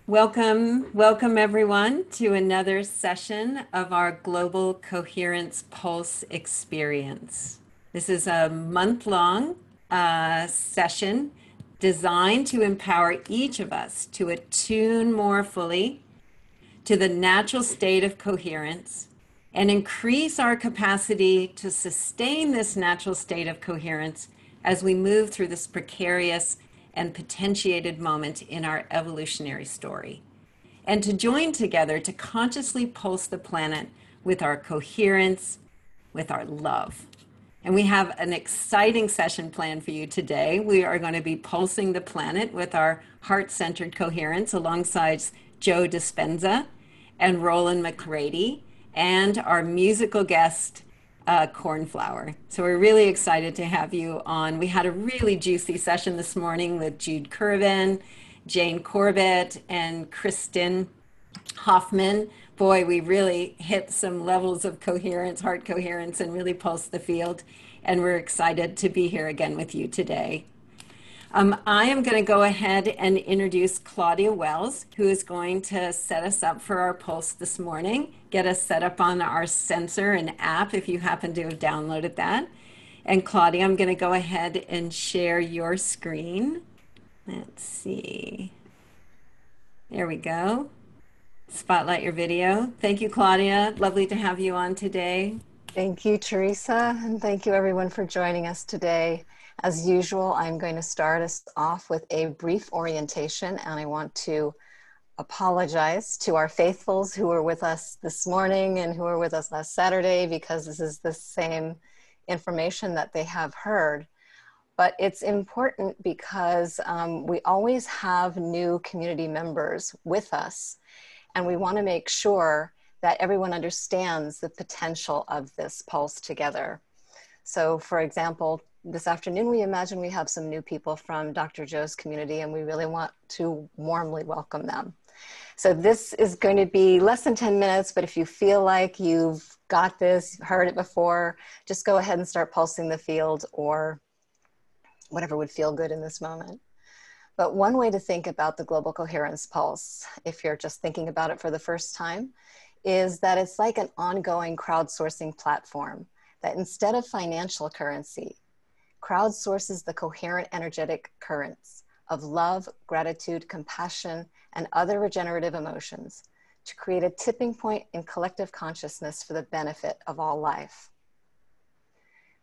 Welcome everyone to another session of our Global Coherence Pulse experience. This is a month-long session designed to empower each of us to attune more fully to the natural state of coherence and increase our capacity to sustain this natural state of coherence as we move through this precarious and potentiated moment in our evolutionary story. And to join together to consciously pulse the planet with our coherence, with our love. And we have an exciting session planned for you today. We are going to be pulsing the planet with our heart-centered coherence alongside Joe Dispenza and Rollin McCraty and our musical guest, Cornflower. So we're really excited to have you on. We had a really juicy session this morning with Jude Curvin, Jane Corbett, and Kristen Hoffman. Boy, we really hit some levels of coherence, heart coherence, and really pulsed the field. And we're excited to be here again with you today. I am going to go ahead and introduce Claudia Wells, who is going to set us up for our pulse this morning, get us set up on our sensor and app if you happen to have downloaded that. And Claudia, I'm going to go ahead and share your screen. Let's see. There we go. Spotlight your video. Thank you, Claudia. Lovely to have you on today. Thank you, Teresa, and thank you everyone for joining us today. As usual, I'm going to start us off with a brief orientation, and I want to apologize to our faithfuls who were with us this morning and who were with us last Saturday, because this is the same information that they have heard. But it's important because we always have new community members with us, and we want to make sure that everyone understands the potential of this pulse together. So for example, this afternoon, we imagine we have some new people from Dr. Joe's community, and we really want to warmly welcome them. So this is going to be less than 10 minutes, but if you feel like you've got this, heard it before, just go ahead and start pulsing the field or whatever would feel good in this moment. But one way to think about the Global Coherence Pulse, if you're just thinking about it for the first time, is that it's like an ongoing crowdsourcing platform that instead of financial currency, crowdsources the coherent energetic currents of love, gratitude, compassion, and other regenerative emotions to create a tipping point in collective consciousness for the benefit of all life.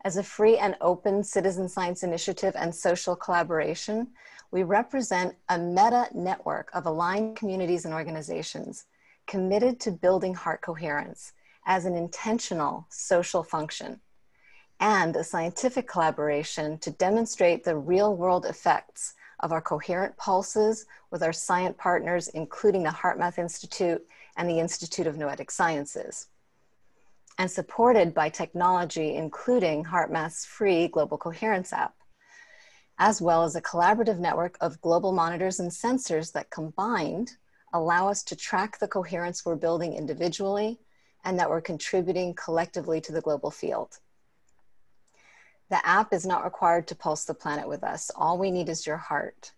As a free and open citizen science initiative and social collaboration, we represent a meta network of aligned communities and organizations committed to building heart coherence as an intentional social function, and a scientific collaboration to demonstrate the real-world effects of our coherent pulses with our science partners, including the HeartMath Institute and the Institute of Noetic Sciences, and supported by technology, including HeartMath's free Global Coherence app, as well as a collaborative network of global monitors and sensors that combined allow us to track the coherence we're building individually and that we're contributing collectively to the global field. The app is not required to pulse the planet with us. All we need is your heart.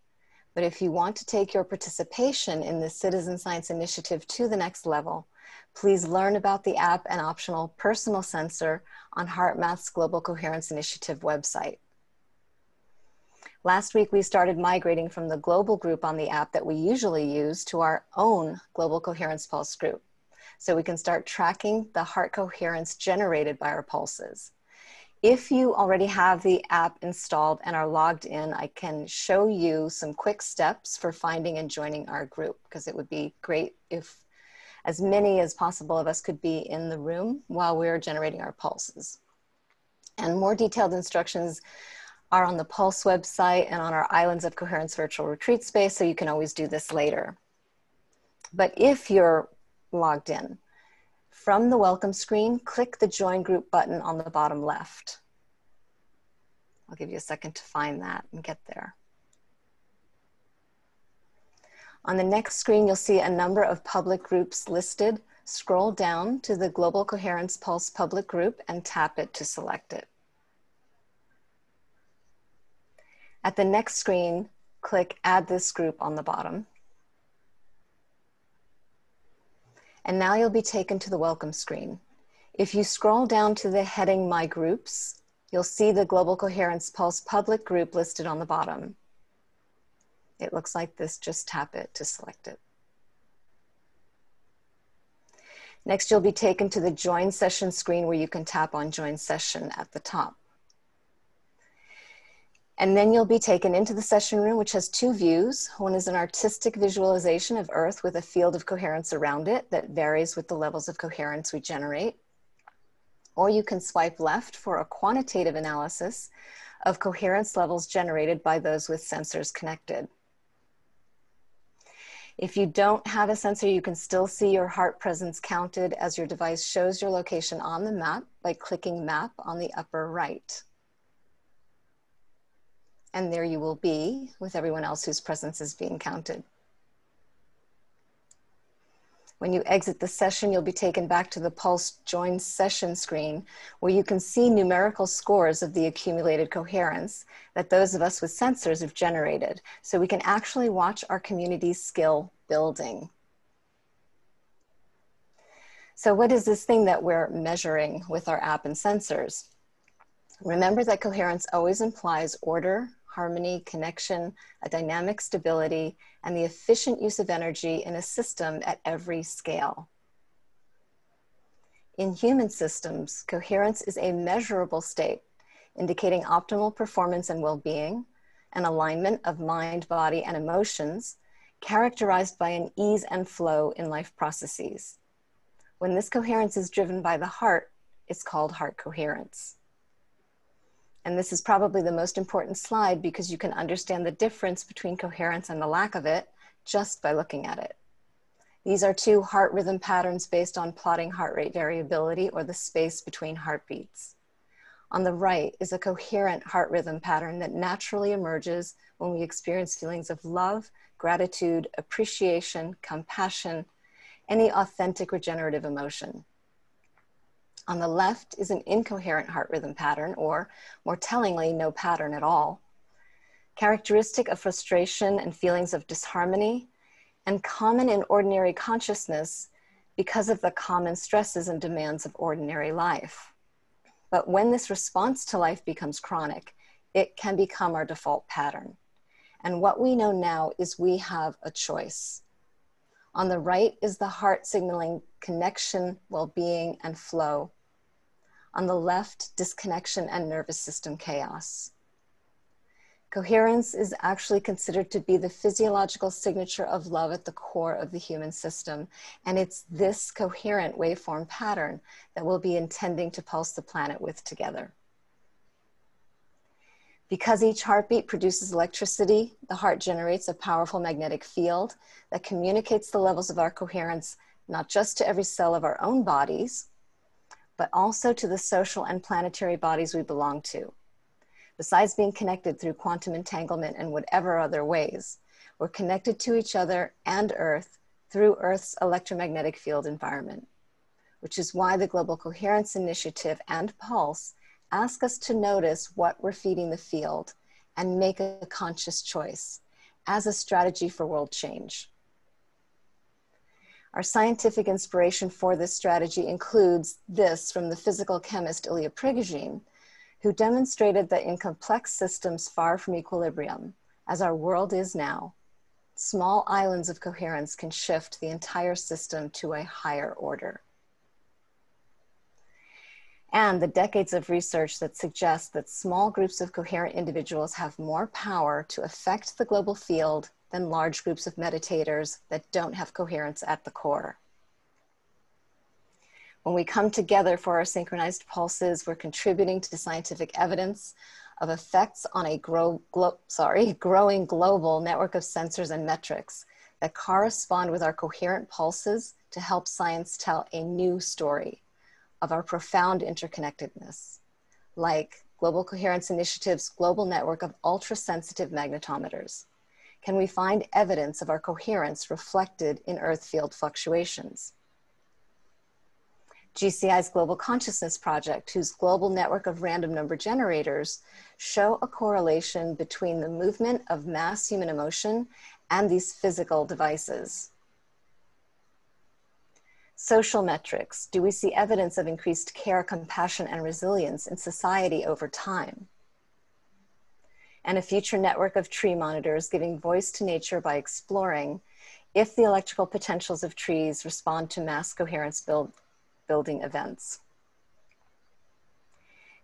But if you want to take your participation in this citizen science initiative to the next level, please learn about the app and optional personal sensor on HeartMath's Global Coherence Initiative website. Last week, we started migrating from the global group on the app that we usually use to our own Global Coherence Pulse group, so we can start tracking the heart coherence generated by our pulses. If you already have the app installed and are logged in, I can show you some quick steps for finding and joining our group, because it would be great if as many as possible of us could be in the room while we're generating our pulses. And more detailed instructions are on the Pulse website and on our Islands of Coherence virtual retreat space, so you can always do this later. But if you're logged in, from the welcome screen, click the Join Group button on the bottom left. I'll give you a second to find that and get there. On the next screen, you'll see a number of public groups listed. Scroll down to the Global Coherence Pulse public group and tap it to select it. At the next screen, click Add this group on the bottom. And now you'll be taken to the welcome screen. If you scroll down to the heading My Groups, you'll see the Global Coherence Pulse public group listed on the bottom. It looks like this. Just tap it to select it. Next, you'll be taken to the Join Session screen where you can tap on Join Session at the top. And then you'll be taken into the session room, which has two views. One is an artistic visualization of Earth with a field of coherence around it that varies with the levels of coherence we generate. Or you can swipe left for a quantitative analysis of coherence levels generated by those with sensors connected. If you don't have a sensor, you can still see your heart presence counted as your device shows your location on the map by clicking Map on the upper right. And there you will be with everyone else whose presence is being counted. When you exit the session, you'll be taken back to the Pulse Join Session screen where you can see numerical scores of the accumulated coherence that those of us with sensors have generated, so we can actually watch our community's skill building. So what is this thing that we're measuring with our app and sensors? Remember that coherence always implies order, harmony, connection, a dynamic stability, and the efficient use of energy in a system at every scale. In human systems, coherence is a measurable state, indicating optimal performance and well-being, an alignment of mind, body, and emotions, characterized by an ease and flow in life processes. When this coherence is driven by the heart, it's called heart coherence. And this is probably the most important slide because you can understand the difference between coherence and the lack of it just by looking at it. These are two heart rhythm patterns based on plotting heart rate variability or the space between heartbeats. On the right is a coherent heart rhythm pattern that naturally emerges when we experience feelings of love, gratitude, appreciation, compassion, any authentic regenerative emotion. On the left is an incoherent heart rhythm pattern, or more tellingly, no pattern at all, characteristic of frustration and feelings of disharmony, and common in ordinary consciousness because of the common stresses and demands of ordinary life. But when this response to life becomes chronic, it can become our default pattern. And what we know now is we have a choice. On the right is the heart signaling connection, well-being, and flow. On the left, disconnection and nervous system chaos. Coherence is actually considered to be the physiological signature of love at the core of the human system. And it's this coherent waveform pattern that we'll be intending to pulse the planet with together. Because each heartbeat produces electricity, the heart generates a powerful magnetic field that communicates the levels of our coherence, not just to every cell of our own bodies, but also to the social and planetary bodies we belong to. Besides being connected through quantum entanglement and whatever other ways, we're connected to each other and Earth through Earth's electromagnetic field environment, which is why the Global Coherence Initiative and Pulse ask us to notice what we're feeding the field and make a conscious choice as a strategy for world change. Our scientific inspiration for this strategy includes this from the physical chemist Ilya Prigogine, who demonstrated that in complex systems far from equilibrium, as our world is now, small islands of coherence can shift the entire system to a higher order. And the decades of research that suggest that small groups of coherent individuals have more power to affect the global field than large groups of meditators that don't have coherence at the core. When we come together for our synchronized pulses, we're contributing to scientific evidence of effects on a growing global network of sensors and metrics that correspond with our coherent pulses to help science tell a new story of our profound interconnectedness, like Global Coherence Initiative's global network of ultra-sensitive magnetometers. Can we find evidence of our coherence reflected in Earth field fluctuations? GCI's Global Consciousness Project, whose global network of random number generators show a correlation between the movement of mass human emotion and these physical devices. Social metrics. Do we see evidence of increased care, compassion, and resilience in society over time? And a future network of tree monitors giving voice to nature by exploring if the electrical potentials of trees respond to mass coherence building events.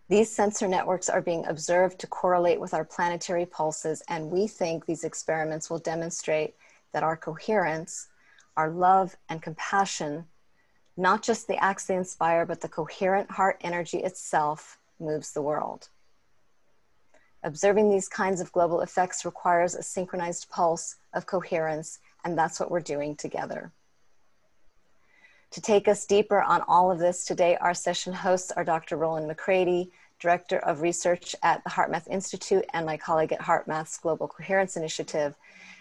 These sensor networks are being observed to correlate with our planetary pulses, and we think these experiments will demonstrate that our coherence, our love and compassion, not just the acts they inspire, but the coherent heart energy itself moves the world. Observing these kinds of global effects requires a synchronized pulse of coherence, and that's what we're doing together. To take us deeper on all of this today, our session hosts are Dr. Rollin McCraty, Director of Research at the HeartMath Institute and my colleague at HeartMath's Global Coherence Initiative,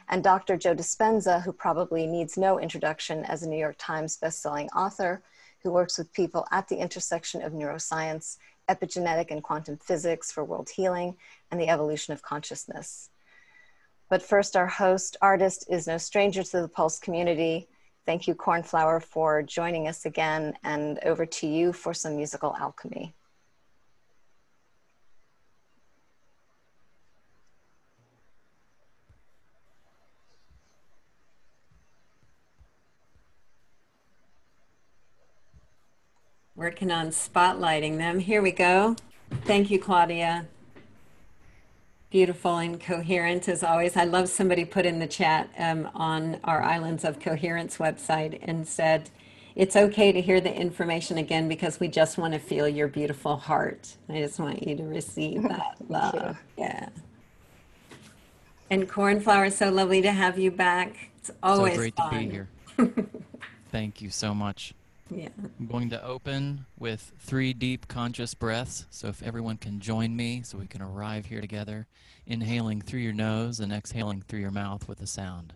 and Dr. Joe Dispenza, who probably needs no introduction as a New York Times bestselling author, who works with people at the intersection of neuroscience, epigenetic and quantum physics for world healing, and the evolution of consciousness. But first, our host, Heartist, is no stranger to the Pulse community. Thank you, Cornflower, for joining us again, and over to you for some musical alchemy. Working on spotlighting them. Here we go. Thank you, Claudia. Beautiful and coherent as always. I love somebody put in the chat on our Islands of Coherence website and said, it's okay to hear the information again because we just want to feel your beautiful heart. I just want you to receive that love. Yeah. And Cornflower, so lovely to have you back. It's always so great fun. to be here. Thank you so much. Yeah. I'm going to open with 3 deep conscious breaths. So if everyone can join me so we can arrive here together, inhaling through your nose and exhaling through your mouth with a sound.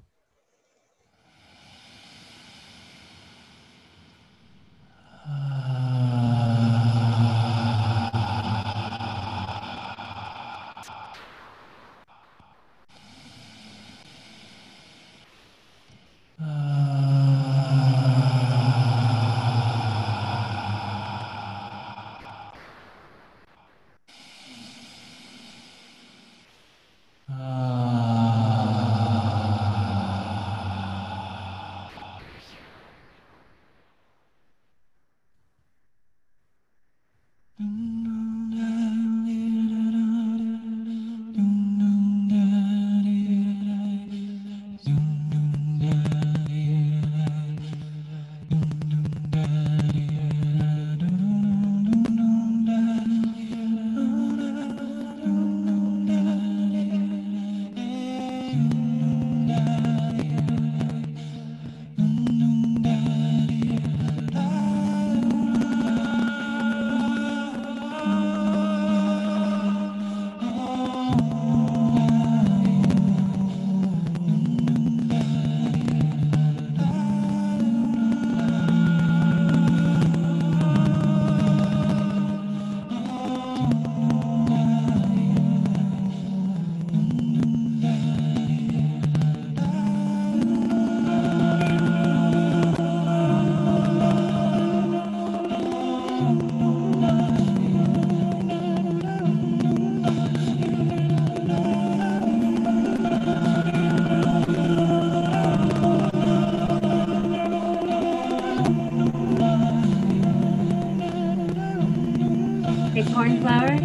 Hey, Cornflower.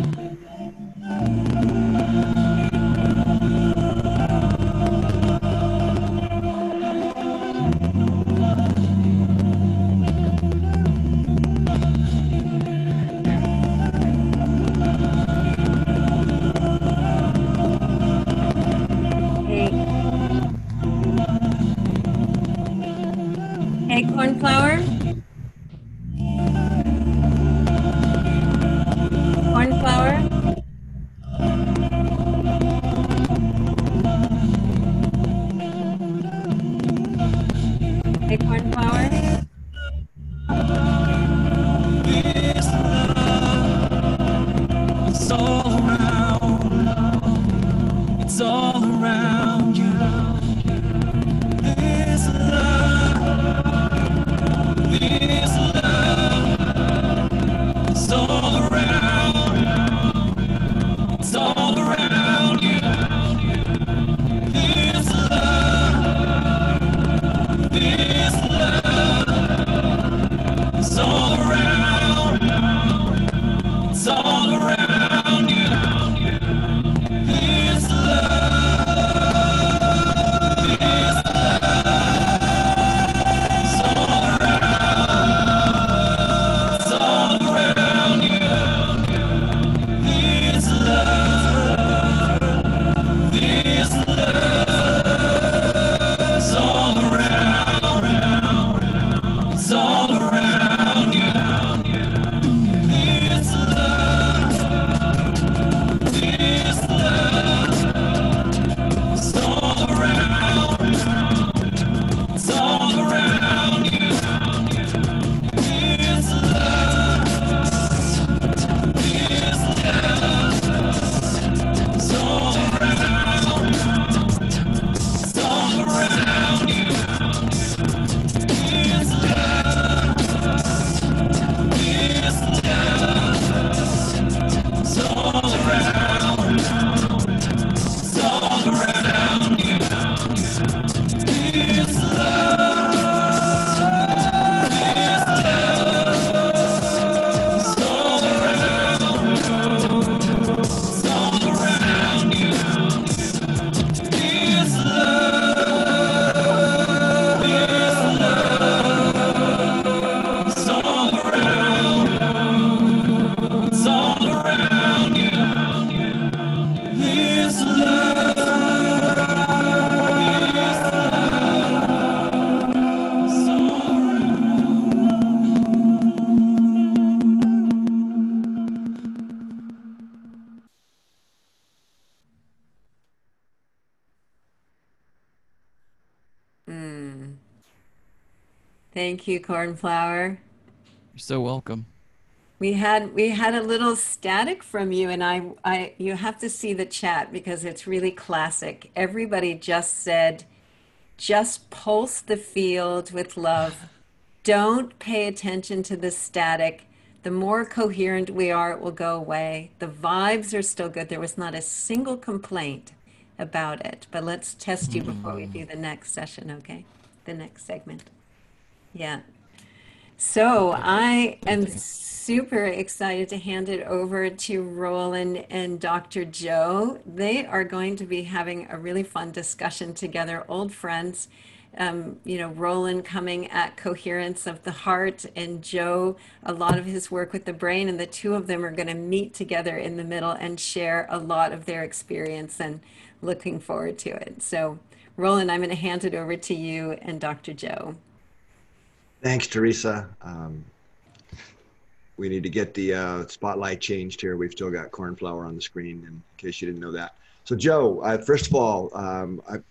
Hey, Cornflower. Cornflower. Hey, Cornflower. It's all around. It's all around you. This love. Thank you, Cornflower. You're so welcome. We had a little static from you, and I you have to see the chat because it's really classic. Everybody just said, just pulse the field with love. Don't pay attention to the static. The more coherent we are, it will go away. The vibes are still good. There was not a single complaint about it. But let's test you before we do the next session, okay? The next segment. Yeah. So I am super excited to hand it over to Roland and Dr. Joe. They are going to be having a really fun discussion together, old friends. Roland coming at coherence of the heart, and Joe, a lot of his work with the brain, and the two of them are going to meet together in the middle and share a lot of their experience, and looking forward to it. So, Roland, I'm going to hand it over to you and Dr. Joe. Thanks, Teresa. We need to get the spotlight changed here. We've still got Cornflower on the screen, in case you didn't know that. So Joe, first of all,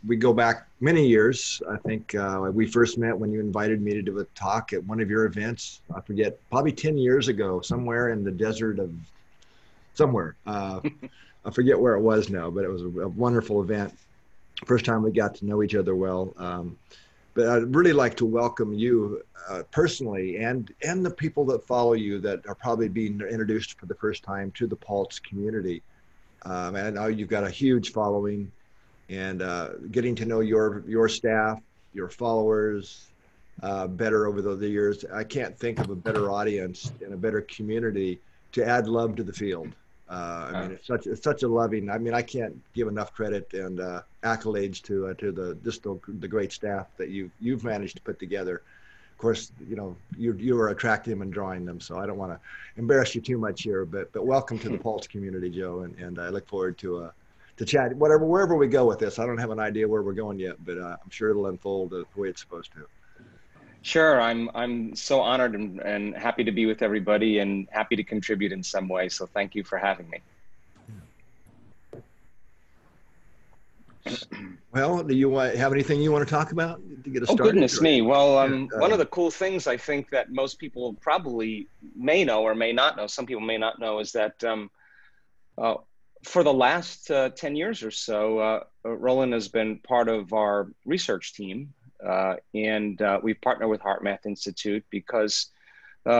we go back many years. I think we first met when you invited me to do a talk at one of your events. I forget, probably 10 years ago, somewhere in the desert of somewhere. I forget where it was now, but it was a wonderful event. First time we got to know each other well. But I'd really like to welcome you personally and the people that follow you that are probably being introduced for the first time to the Pulse community. And I know you've got a huge following, and getting to know your staff, your followers better over the years. I can't think of a better audience and a better community to add love to the field. I mean, it's such a loving. I mean, I can't give enough credit and accolades to the great staff that you've managed to put together. Of course, you are attracting them and drawing them, so I don't want to embarrass you too much here. But welcome to the Pulse community, Joe, and I look forward to chat wherever we go with this. I don't have an idea where we're going yet, but I'm sure it'll unfold the way it's supposed to. Sure, I'm so honored and happy to be with everybody and happy to contribute in some way. So thank you for having me. Well, do you have anything you want to talk about to get us started? Oh, goodness me. Well, one of the cool things I think that most people probably may know or may not know, some people may not know, is that for the last 10 years or so, Rollin has been part of our research team. And we've partnered with HeartMath Institute because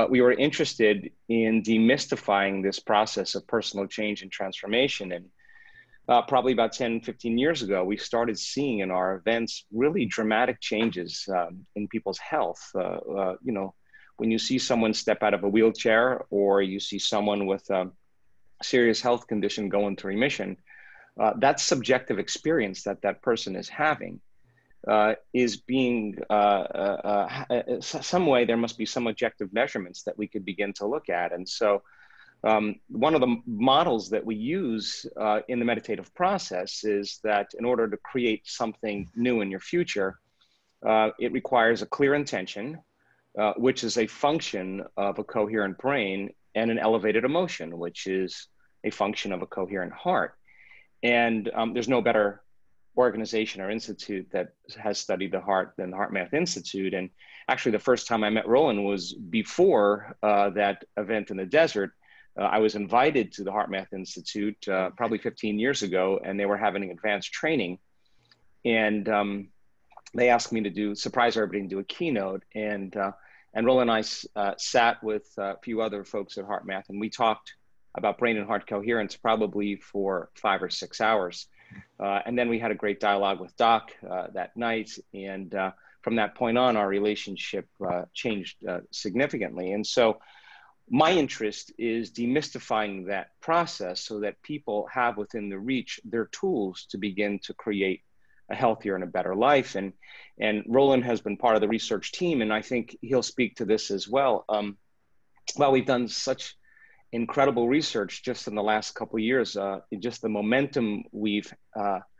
we were interested in demystifying this process of personal change and transformation. And probably about 10, 15 years ago, we started seeing in our events really dramatic changes in people's health. When you see someone step out of a wheelchair, or you see someone with a serious health condition go into remission, that subjective experience that person is having is being some way. There must be some objective measurements that we could begin to look at. And so one of the models that we use in the meditative process is that in order to create something new in your future, it requires a clear intention, which is a function of a coherent brain, and an elevated emotion, which is a function of a coherent heart. And there's no better organization or institute that has studied the heart than the HeartMath Institute. And actually, the first time I met Rollin was before that event in the desert. I was invited to the HeartMath Institute probably 15 years ago, and they were having advanced training. And they asked me to surprise everybody and do a keynote. And Rollin and I sat with a few other folks at HeartMath, and we talked about brain and heart coherence probably for 5 or 6 hours. And then we had a great dialogue with Doc that night. And from that point on, our relationship changed significantly. And so my interest is demystifying that process so that people have within the reach their tools to begin to create a healthier and a better life. And Rollin has been part of the research team, and I think he'll speak to this as well. Well, we've done such incredible research just in the last couple of years. Just the momentum we've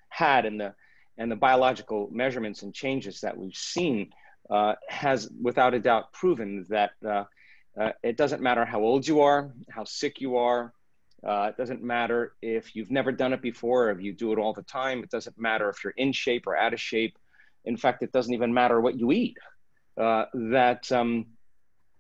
had and the biological measurements and changes that we've seen has without a doubt proven that it doesn't matter how old you are, how sick you are. It doesn't matter if you've never done it before, or if you do it all the time. It doesn't matter if you're in shape or out of shape. in fact, it doesn't even matter what you eat,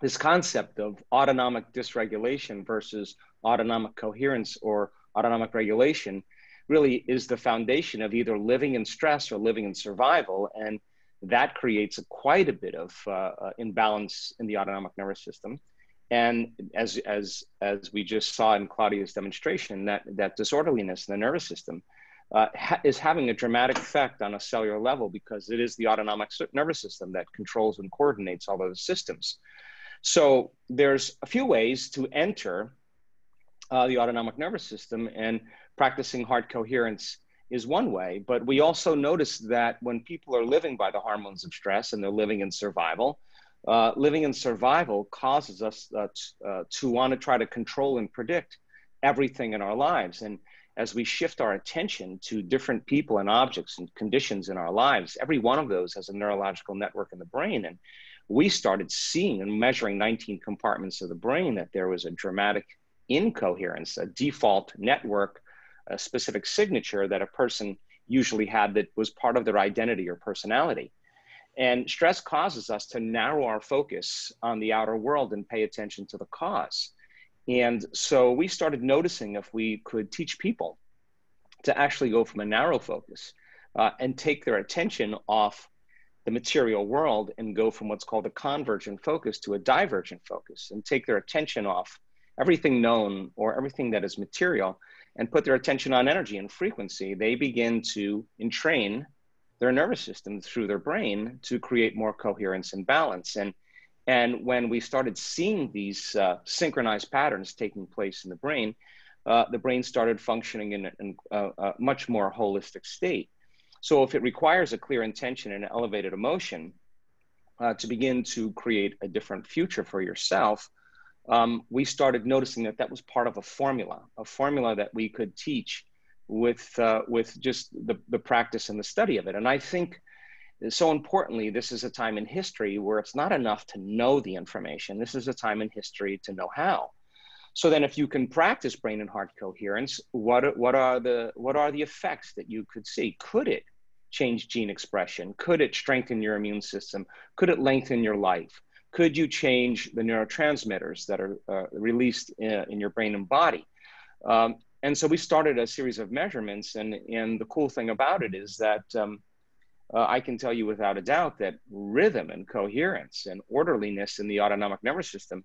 this concept of autonomic dysregulation versus autonomic coherence or autonomic regulation really is the foundation of either living in stress or living in survival. And that creates quite a bit of imbalance in the autonomic nervous system. And as we just saw in Claudia's demonstration, that disorderliness in the nervous system is having a dramatic effect on a cellular level, because it is the autonomic nervous system that controls and coordinates all those systems. So there's a few ways to enter the autonomic nervous system, and practicing heart coherence is one way. But we also notice that when people are living by the hormones of stress and they're living in survival causes us to want to try to control and predict everything in our lives. And as we shift our attention to different people and objects and conditions in our lives, every one of those has a neurological network in the brain. And we started seeing and measuring 19 compartments of the brain that there was a dramatic incoherence, a default network, a specific signature that a person usually had that was part of their identity or personality. And stress causes us to narrow our focus on the outer world and pay attention to the cause. And so we started noticing if we could teach people to actually go from a narrow focus and take their attention off the material world and go from what's called a convergent focus to a divergent focus, and take their attention off everything known or everything that is material and put their attention on energy and frequency, they begin to entrain their nervous system through their brain to create more coherence and balance. And when we started seeing these synchronized patterns taking place in the brain started functioning in a much more holistic state. So if it requires a clear intention and elevated emotion to begin to create a different future for yourself, we started noticing that was part of a formula that we could teach with just the practice and the study of it. And I think, so importantly, this is a time in history where it's not enough to know the information. This is a time in history to know how. So then if you can practice brain and heart coherence, what are the effects that you could see? Could it change gene expression? Could it strengthen your immune system? Could it lengthen your life? Could you change the neurotransmitters that are released in your brain and body? And so we started a series of measurements, and the cool thing about it is that I can tell you without a doubt that rhythm and coherence and orderliness in the autonomic nervous system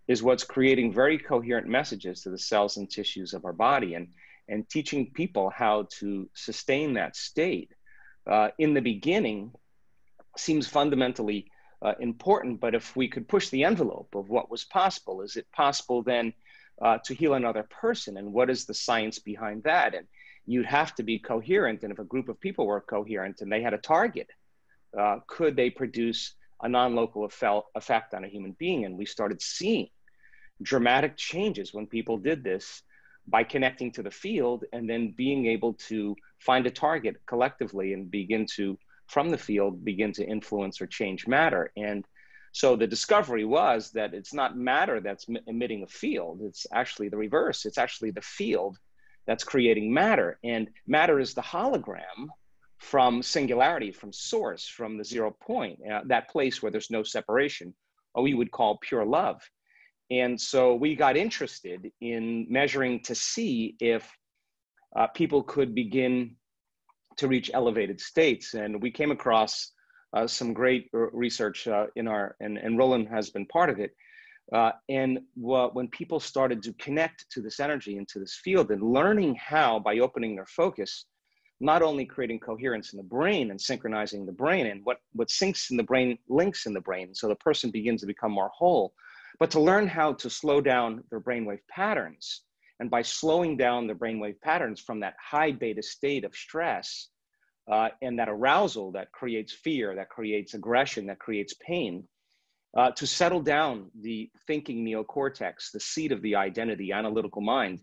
is what's creating very coherent messages to the cells and tissues of our body, and teaching people how to sustain that state in the beginning seems fundamentally important. But if we could push the envelope of what was possible, is it possible then to heal another person? And what is the science behind that? And you'd have to be coherent. And if a group of people were coherent and they had a target, could they produce a non-local effect on a human being? And we started seeing dramatic changes when people did this by connecting to the field and then being able to find a target collectively and begin to, from the field, begin to influence or change matter. And so the discovery was that it's not matter that's emitting a field, it's actually the reverse. It's actually the field that's creating matter. And matter is the hologram from singularity, from source, from the 0 point, that place where there's no separation, or we would call pure love. And so we got interested in measuring to see if people could begin to reach elevated states. And we came across some great research and Rollin has been part of it. When people started to connect to this energy and to this field and learning how, by opening their focus, not only creating coherence in the brain and synchronizing the brain, and what syncs in the brain links in the brain, so the person begins to become more whole, but to learn how to slow down their brainwave patterns. And by slowing down the brainwave patterns from that high beta state of stress and that arousal that creates fear, that creates aggression, that creates pain, to settle down the thinking neocortex, the seat of the identity, analytical mind,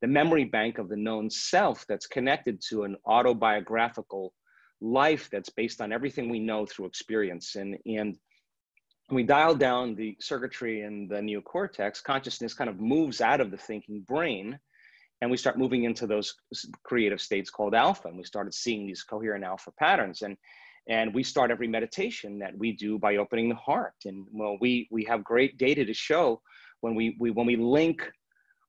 the memory bank of the known self that's connected to an autobiographical life that's based on everything we know through experience. And we dial down the circuitry in the neocortex, consciousness kind of moves out of the thinking brain, and we start moving into those creative states called alpha. And we started seeing these coherent alpha patterns. And we start every meditation that we do by opening the heart. And well, we have great data to show when we link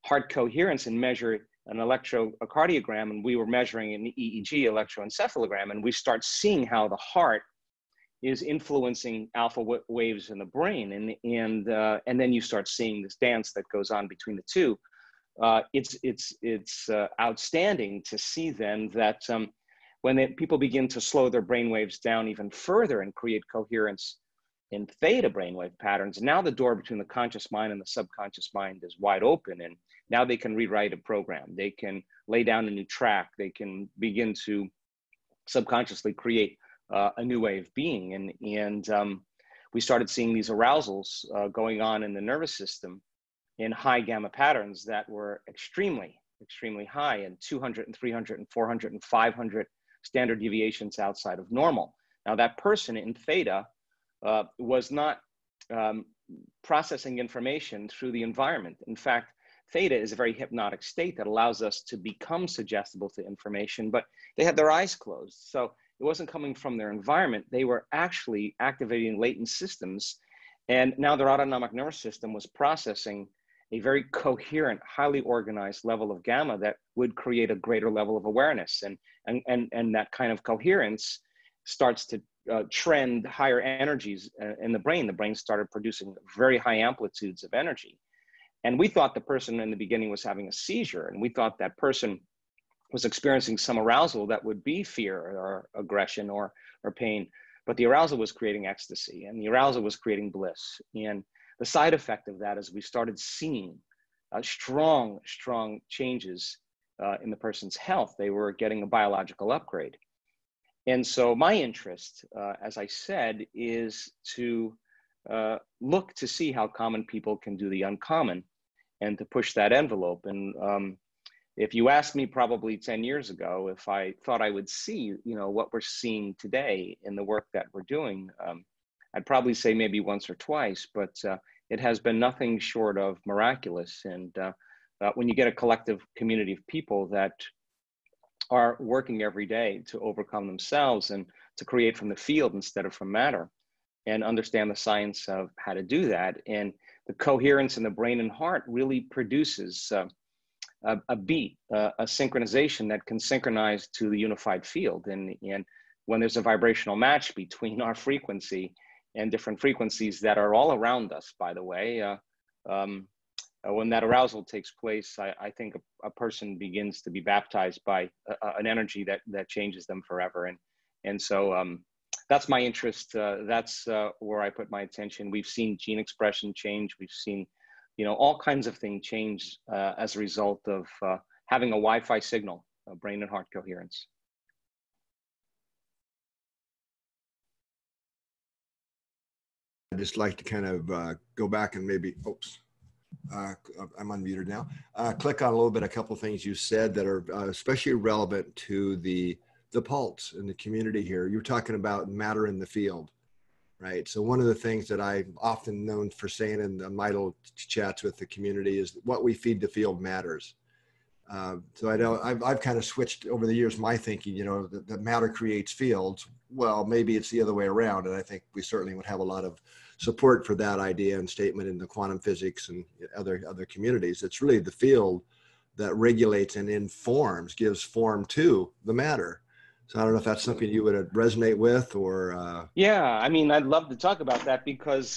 heart coherence and measure an electrocardiogram, and we were measuring an EEG, electroencephalogram, and we start seeing how the heart is influencing alpha waves in the brain, and then you start seeing this dance that goes on between the two. It's outstanding to see then that when people begin to slow their brain waves down even further and create coherence in theta brainwave patterns, now the door between the conscious mind and the subconscious mind is wide open, and now they can rewrite a program. They can lay down a new track. They can begin to subconsciously create a new way of being. And we started seeing these arousals going on in the nervous system in high gamma patterns that were extremely, extremely high, and 200 and 300 and 400 and 500 standard deviations outside of normal. Now that person in theta was not processing information through the environment. In fact, theta is a very hypnotic state that allows us to become suggestible to information, but they had their eyes closed. So it wasn't coming from their environment. They were actually activating latent systems. And now their autonomic nervous system was processing a very coherent, highly organized level of gamma that would create a greater level of awareness. And that kind of coherence starts to trend higher energies in the brain. The brain started producing very high amplitudes of energy. And we thought the person in the beginning was having a seizure, and we thought that person was experiencing some arousal that would be fear or aggression or pain, but the arousal was creating ecstasy, and the arousal was creating bliss. And the side effect of that is we started seeing strong changes in the person's health. They were getting a biological upgrade. And so my interest, as I said, is to look to see how common people can do the uncommon and to push that envelope. And if you asked me probably 10 years ago, if I thought I would see, what we're seeing today in the work that we're doing, I'd probably say maybe once or twice, but it has been nothing short of miraculous. And when you get a collective community of people that are working every day to overcome themselves and to create from the field instead of from matter, and understand the science of how to do that, and the coherence in the brain and heart really produces a beat, a synchronization that can synchronize to the unified field. And when there's a vibrational match between our frequency and different frequencies that are all around us, by the way, when that arousal takes place, I think a person begins to be baptized by an energy that changes them forever. And so that's my interest. That's where I put my attention. We've seen gene expression change. We've seen all kinds of things change as a result of having a Wi-Fi signal, brain and heart coherence. I'd just like to kind of go back and maybe, I'm unmuted now. Click on a couple of things you said that are especially relevant to the pulse in the community here. You're talking about matter in the field. Right. So one of the things that I'm often known for saying in my little chats with the community is what we feed the field matters. So I know I've kind of switched over the years my thinking, that matter creates fields. Well, maybe it's the other way around. And I think we certainly would have a lot of support for that idea and statement in the quantum physics and other communities. It's really the field that regulates and informs, gives form to the matter. So I don't know if that's something you would resonate with or. Yeah, I mean, I'd love to talk about that because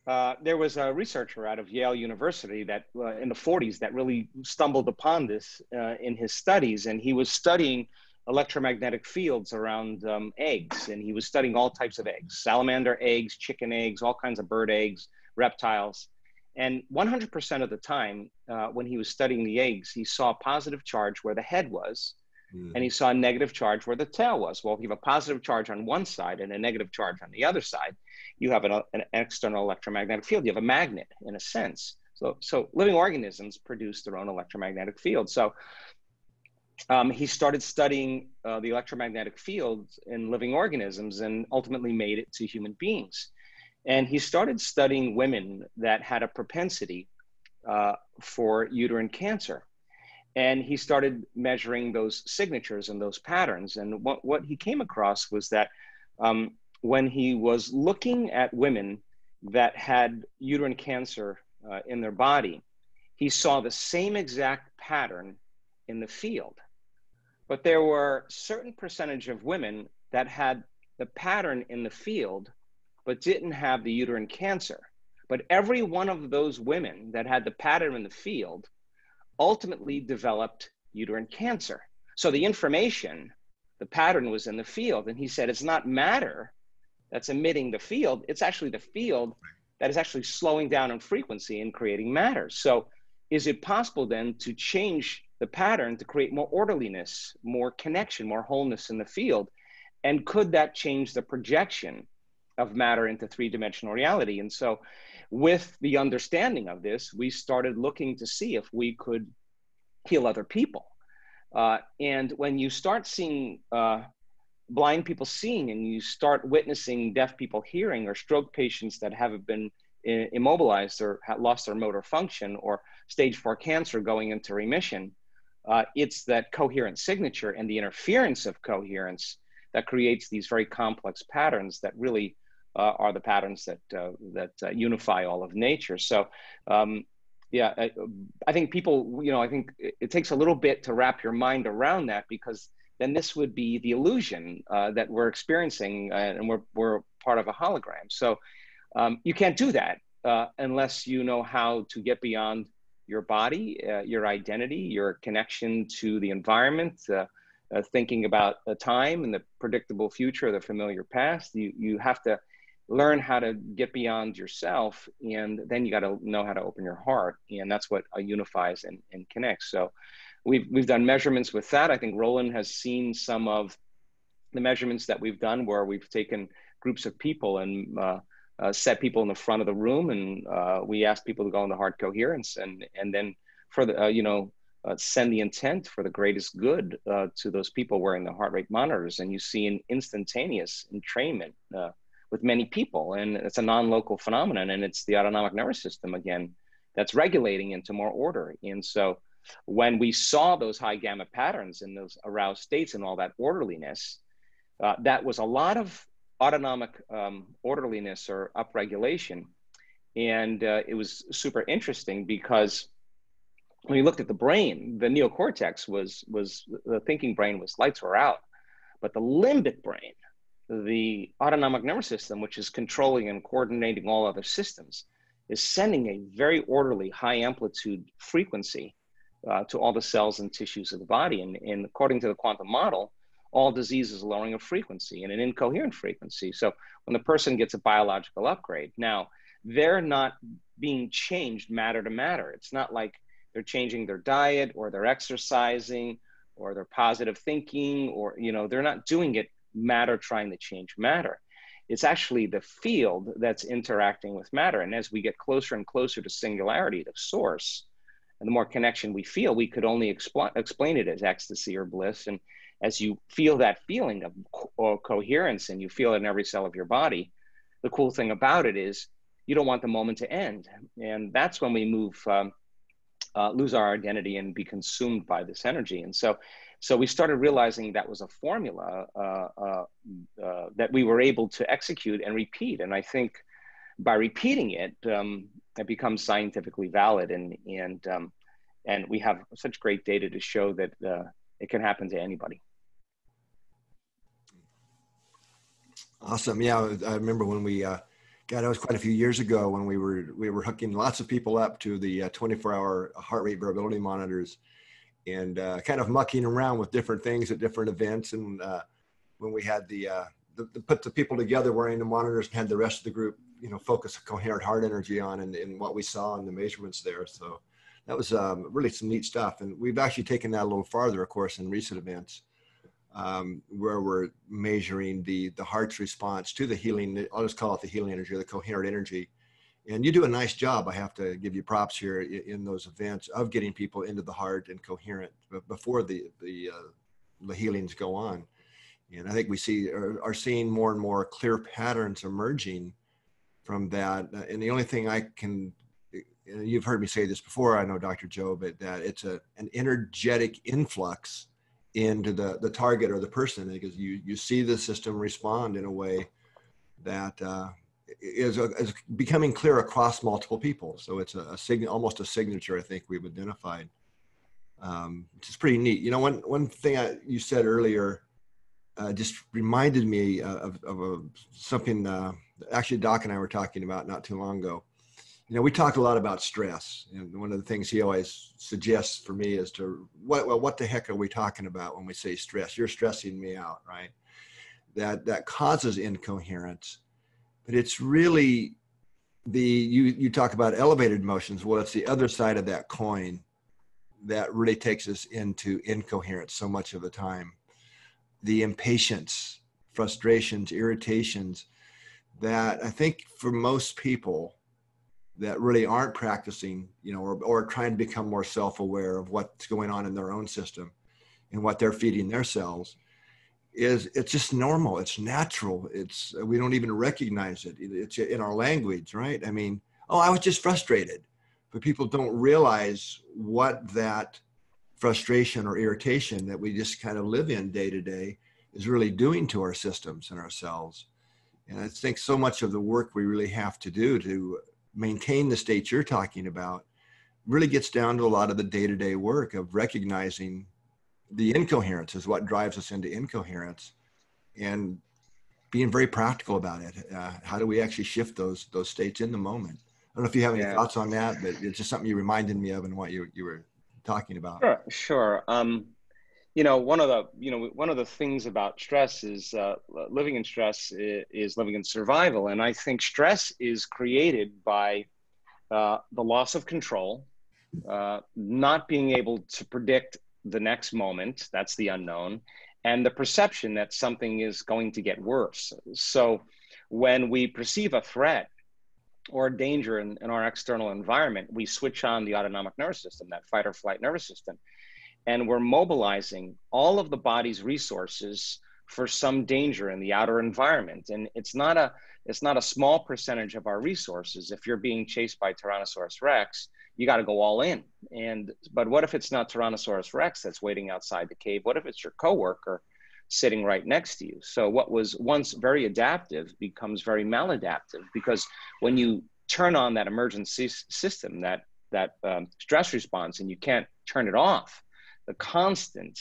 there was a researcher out of Yale University that in the 40s that really stumbled upon this in his studies. And he was studying electromagnetic fields around eggs. And he was studying all types of eggs, salamander eggs, chicken eggs, all kinds of bird eggs, reptiles. And 100% of the time when he was studying the eggs, he saw a positive charge where the head was. And he saw a negative charge where the tail was. Well, if you have a positive charge on one side and a negative charge on the other side, you have an external electromagnetic field. You have a magnet in a sense. So living organisms produce their own electromagnetic field. So he started studying the electromagnetic fields in living organisms and ultimately made it to human beings. And he started studying women that had a propensity for uterine cancer. And he started measuring those signatures and those patterns. And what he came across was that when he was looking at women that had uterine cancer in their body, he saw the same exact pattern in the field. But there were certain percentage of women that had the pattern in the field, but didn't have the uterine cancer. But every one of those women that had the pattern in the field ultimately developed uterine cancer. So the information, the pattern was in the field. And he said, it's not matter that's emitting the field, it's actually the field that is actually slowing down in frequency and creating matter. So is it possible then to change the pattern to create more orderliness, more connection, more wholeness in the field? And could that change the projection of matter into three-dimensional reality? And so with the understanding of this, we started looking to see if we could heal other people. And when you start seeing blind people seeing, and you start witnessing deaf people hearing, or stroke patients that have been immobilized or lost their motor function, or stage 4 cancer going into remission, it's that coherent signature and the interference of coherence that creates these very complex patterns that really are the patterns that unify all of nature. So yeah, I think people, I think it takes a little bit to wrap your mind around that, because then this would be the illusion that we're experiencing, and we're part of a hologram. So you can't do that unless you know how to get beyond your body, your identity, your connection to the environment, thinking about the time and the predictable future, the familiar past. You have to learn how to get beyond yourself, and then you got to know how to open your heart, and that's what unifies and connects. So we've done measurements with that. I think Rollin has seen some of the measurements that we've done, where we've taken groups of people and set people in the front of the room, and we asked people to go into heart coherence, and then for the send the intent for the greatest good to those people wearing the heart rate monitors, and you see an instantaneous entrainment with many people. And it's a non-local phenomenon, and it's the autonomic nervous system again that's regulating into more order. And so when we saw those high gamma patterns in those aroused states and all that orderliness, that was a lot of autonomic orderliness or upregulation. And it was super interesting, because when you looked at the brain, the neocortex was the thinking brain was lights were out, but the limbic brain, the autonomic nervous system, which is controlling and coordinating all other systems, is sending a very orderly, high amplitude frequency to all the cells and tissues of the body. And according to the quantum model, all disease is lowering of frequency and an incoherent frequency. So when the person gets a biological upgrade, now they're not being changed matter to matter. It's not like they're changing their diet or they're exercising or their positive thinking, or, they're not doing it matter trying to change matter. It's actually the field that's interacting with matter. And as we get closer and closer to singularity, to source, and the more connection we feel, we could only explain it as ecstasy or bliss. And as you feel that feeling of coherence, and you feel it in every cell of your body, the cool thing about it is you don't want the moment to end. And that's when we lose our identity and be consumed by this energy. And so we started realizing that was a formula that we were able to execute and repeat. And I think by repeating it, it becomes scientifically valid. And we have such great data to show that it can happen to anybody. Awesome. Yeah, I remember when we God, that was quite a few years ago, when we were hooking lots of people up to the 24-hour heart rate variability monitors, and kind of mucking around with different things at different events. And when we had put the people together wearing the monitors, and had the rest of the group, focus coherent heart energy on, and what we saw in the measurements there. So that was really some neat stuff. And we've actually taken that a little farther, of course, in recent events, where we're measuring the heart's response to the healing. I'll just call it the healing energy, or the coherent energy. And you do a nice job. I have to give you props here in those events of getting people into the heart and coherent before the healings go on. And I think we are seeing more and more clear patterns emerging from that. And the only thing I can you've heard me say this before, I know, Dr. Joe, but that it's an energetic influx into the target or the person, because you see the system respond in a way that is becoming clear across multiple people. So it's almost a signature, I think we've identified, which is pretty neat. You know, one thing you said earlier just reminded me of something actually Doc and I were talking about not too long ago. You know, we talked a lot about stress, and one of the things he always suggests for me is to, what the heck are we talking about when we say stress? You're stressing me out, right? That causes incoherence, but it's really you talk about elevated emotions. Well, it's the other side of that coin that really takes us into incoherence so much of the time. The impatience, frustrations, irritations that I think for most people that really aren't practicing, you know, or trying to become more self-aware of what's going on in their own system and what they're feeding their cells, it's just normal. It's natural. We don't even recognize it. It's in our language, right? I mean, oh, I was just frustrated, but people don't realize what that frustration or irritation that we just kind of live in day to day is really doing to our systems and ourselves. And I think so much of the work we really have to do to maintain the state you're talking about really gets down to a lot of the day-to-day work of recognizing the incoherence is what drives us into incoherence, and being very practical about it. How do we actually shift those states in the moment? I don't know if you have any thoughts on that, but it's just something you reminded me of and what you were talking about. Sure. You know, one of the things about stress is living in stress is living in survival. And I think stress is created by the loss of control, not being able to predict the next moment, that's the unknown, and the perception that something is going to get worse. So when we perceive a threat or danger in our external environment, we switch on the autonomic nervous system, that fight or flight nervous system. And we're mobilizing all of the body's resources for some danger in the outer environment. And it's not a small percentage of our resources. If you're being chased by Tyrannosaurus Rex, you got to go all in. But what if it's not Tyrannosaurus Rex that's waiting outside the cave? What if it's your coworker sitting right next to you? So what was once very adaptive becomes very maladaptive, because when you turn on that emergency system, that stress response, and you can't turn it off, the constant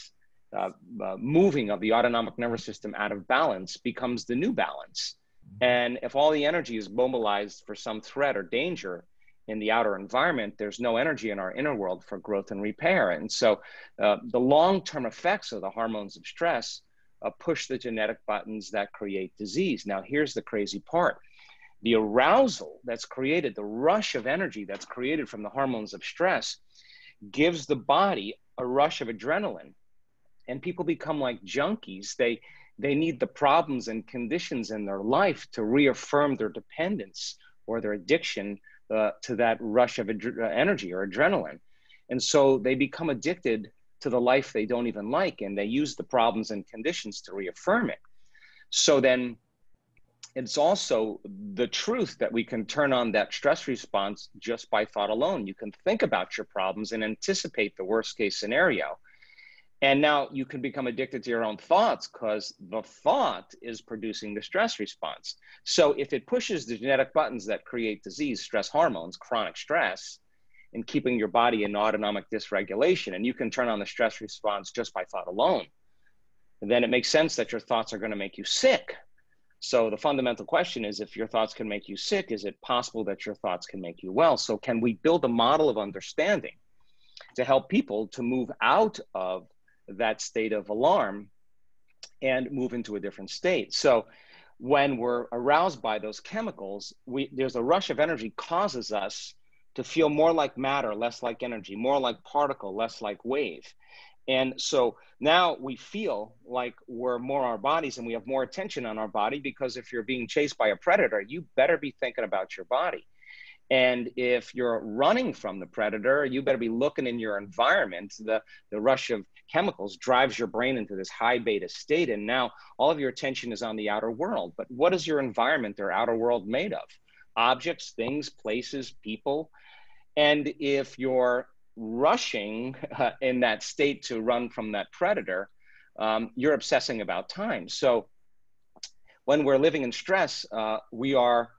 moving of the autonomic nervous system out of balance becomes the new balance. And if all the energy is mobilized for some threat or danger in the outer environment, there's no energy in our inner world for growth and repair. And so the long-term effects of the hormones of stress push the genetic buttons that create disease. Now, here's the crazy part. The arousal that's created, the rush of energy that's created from the hormones of stress, gives the body a rush of adrenaline, and people become like junkies. They need the problems and conditions in their life to reaffirm their dependence or their addiction to that rush of energy or adrenaline. And so they become addicted to the life they don't even like, and they use the problems and conditions to reaffirm it. So then it's also the truth that we can turn on that stress response just by thought alone. You can think about your problems and anticipate the worst case scenario. And now you can become addicted to your own thoughts, because the thought is producing the stress response. So if it pushes the genetic buttons that create disease, stress hormones, chronic stress, and keeping your body in autonomic dysregulation, and you can turn on the stress response just by thought alone, then it makes sense that your thoughts are going to make you sick. So the fundamental question is, if your thoughts can make you sick, is it possible that your thoughts can make you well? So can we build a model of understanding to help people to move out of that state of alarm and move into a different state? So when we're aroused by those chemicals, there's a rush of energy causes us to feel more like matter, less like energy, more like particle, less like wave. And so now we feel like we're more our bodies, and we have more attention on our body, because if you're being chased by a predator, you better be thinking about your body. And if you're running from the predator, you better be looking in your environment. The rush of chemicals drives your brain into this high beta state, and now all of your attention is on the outer world. But what is your environment or outer world made of? Objects, things, places, people. And if you're rushing in that state to run from that predator, you're obsessing about time. So when we're living in stress, we are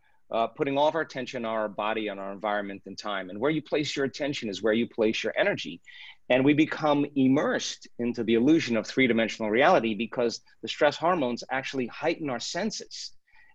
putting all of our attention on our body, on our environment and time. And where you place your attention is where you place your energy. And we become immersed into the illusion of three-dimensional reality because the stress hormones actually heighten our senses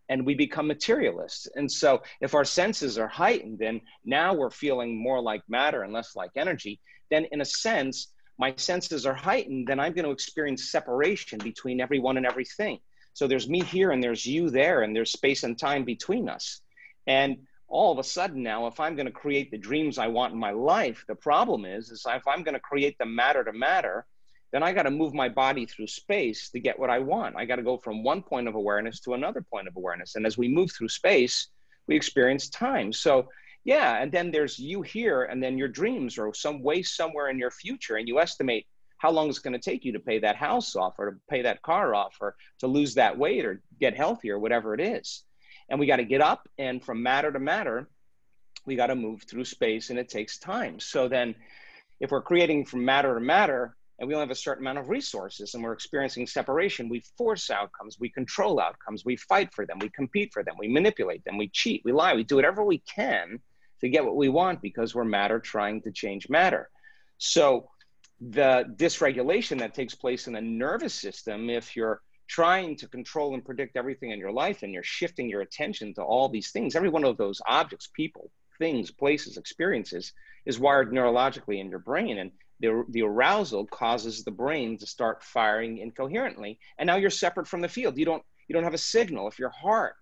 and we become materialists. And so if our senses are heightened, then now we're feeling more like matter and less like energy. Then in a sense, my senses are heightened, then I'm going to experience separation between everyone and everything. So there's me here and there's you there and there's space and time between us. And all of a sudden now, if I'm going to create the dreams I want in my life, the problem is if I'm going to create the matter to matter, then I got to move my body through space to get what I want. I got to go from one point of awareness to another point of awareness. And as we move through space, we experience time. So yeah, and then there's you here and then your dreams are some way somewhere in your future. And you estimate how long it's going to take you to pay that house off or to pay that car off or to lose that weight or get healthy or whatever it is. And we got to get up and from matter to matter, we got to move through space and it takes time. So then if we're creating from matter to matter and we only have a certain amount of resources and we're experiencing separation, we force outcomes, we control outcomes, we fight for them, we compete for them, we manipulate them, we cheat, we lie, we do whatever we can to get what we want because we're matter trying to change matter. So the dysregulation that takes place in the nervous system, if you're trying to control and predict everything in your life and you're shifting your attention to all these things, every one of those objects, people, things, places, experiences is wired neurologically in your brain. And the arousal causes the brain to start firing incoherently. And now you're separate from the field. You don't have a signal. If your heart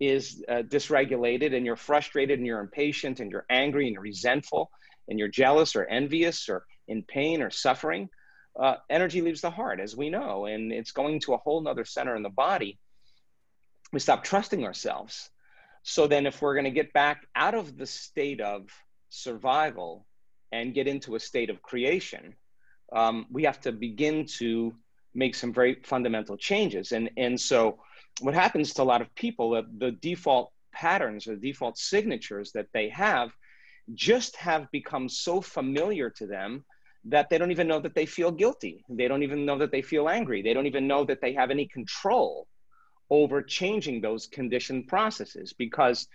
is dysregulated and you're frustrated and you're impatient and you're angry and you're resentful and you're jealous or envious or in pain or suffering, energy leaves the heart, as we know, and it's going to a whole nother center in the body. We stop trusting ourselves. So then if we're going to get back out of the state of survival and get into a state of creation, we have to begin to make some very fundamental changes. And so what happens to a lot of people, the default patterns or default signatures that they have just have become so familiar to them that they don't even know that they feel guilty. They don't even know that they feel angry. They don't even know that they have any control over changing those conditioned processes. Because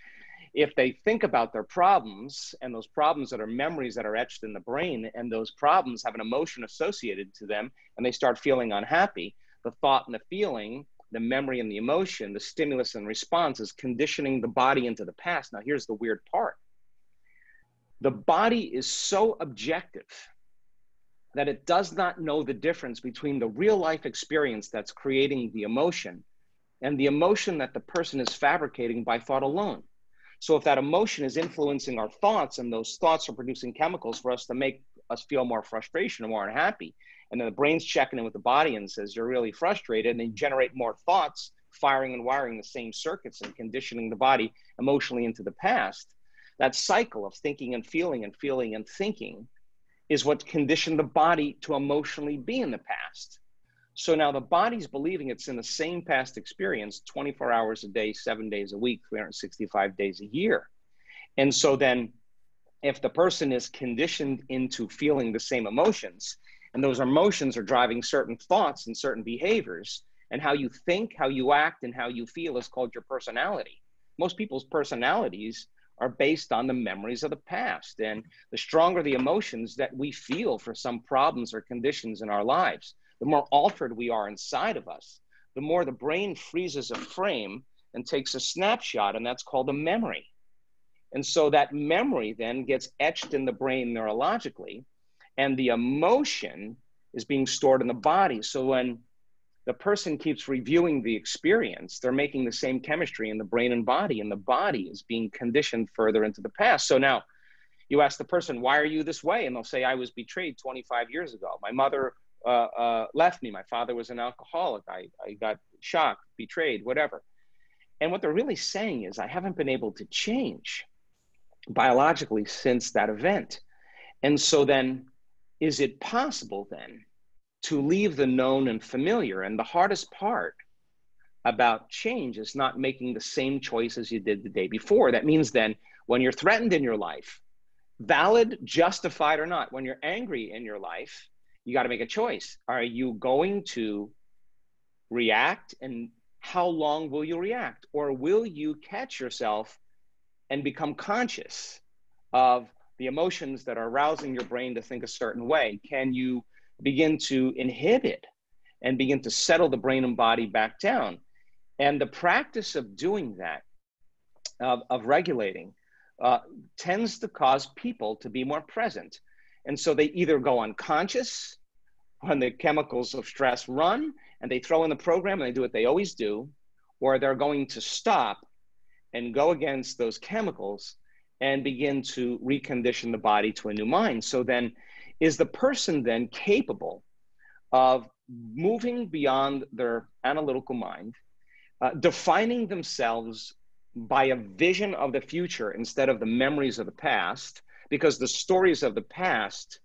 if they think about their problems and those problems that are memories that are etched in the brain, and those problems have an emotion associated to them, and they start feeling unhappy, the thought and the feeling, the memory and the emotion, the stimulus and response is conditioning the body into the past. Now, here's the weird part. The body is so objective that it does not know the difference between the real life experience that's creating the emotion and the emotion that the person is fabricating by thought alone. So if that emotion is influencing our thoughts and those thoughts are producing chemicals for us to make us feel more frustration or more unhappy, and then the brain's checking in with the body and says, you're really frustrated, and then you generate more thoughts, firing and wiring the same circuits and conditioning the body emotionally into the past, that cycle of thinking and feeling and thinking is what conditioned the body to emotionally be in the past. So now the body's believing it's in the same past experience 24 hours a day, 7 days a week, 365 days a year. And so then if the person is conditioned into feeling the same emotions, and those emotions are driving certain thoughts and certain behaviors, and how you think, how you act, and how you feel is called your personality. Most people's personalities are based on the memories of the past. And the stronger the emotions that we feel for some problems or conditions in our lives, the more altered we are inside of us, the more the brain freezes a frame and takes a snapshot, and that's called a memory. And so that memory then gets etched in the brain neurologically, and the emotion is being stored in the body. So when the person keeps reviewing the experience, they're making the same chemistry in the brain and the body is being conditioned further into the past. So now you ask the person, why are you this way? And they'll say, I was betrayed 25 years ago. My mother left me. My father was an alcoholic. I got shocked, betrayed, whatever. And what they're really saying is, I haven't been able to change biologically since that event. And so then, is it possible then to leave the known and familiar? And the hardest part about change is not making the same choices you did the day before. That means then when you're threatened in your life valid, justified or not. When you're angry in your life, you got to make a choice. Are you going to react, and how long will you react? Or will you catch yourself and become conscious of the emotions that are arousing your brain to think a certain way? Can you begin to inhibit and begin to settle the brain and body back down? And the practice of doing that, of regulating, tends to cause people to be more present. And so they either go unconscious when the chemicals of stress run and they throw in the program and they do what they always do, or they're going to stop and go against those chemicals and begin to recondition the body to a new mind. So then, is the person then capable of moving beyond their analytical mind, defining themselves by a vision of the future instead of the memories of the past, because the stories of the past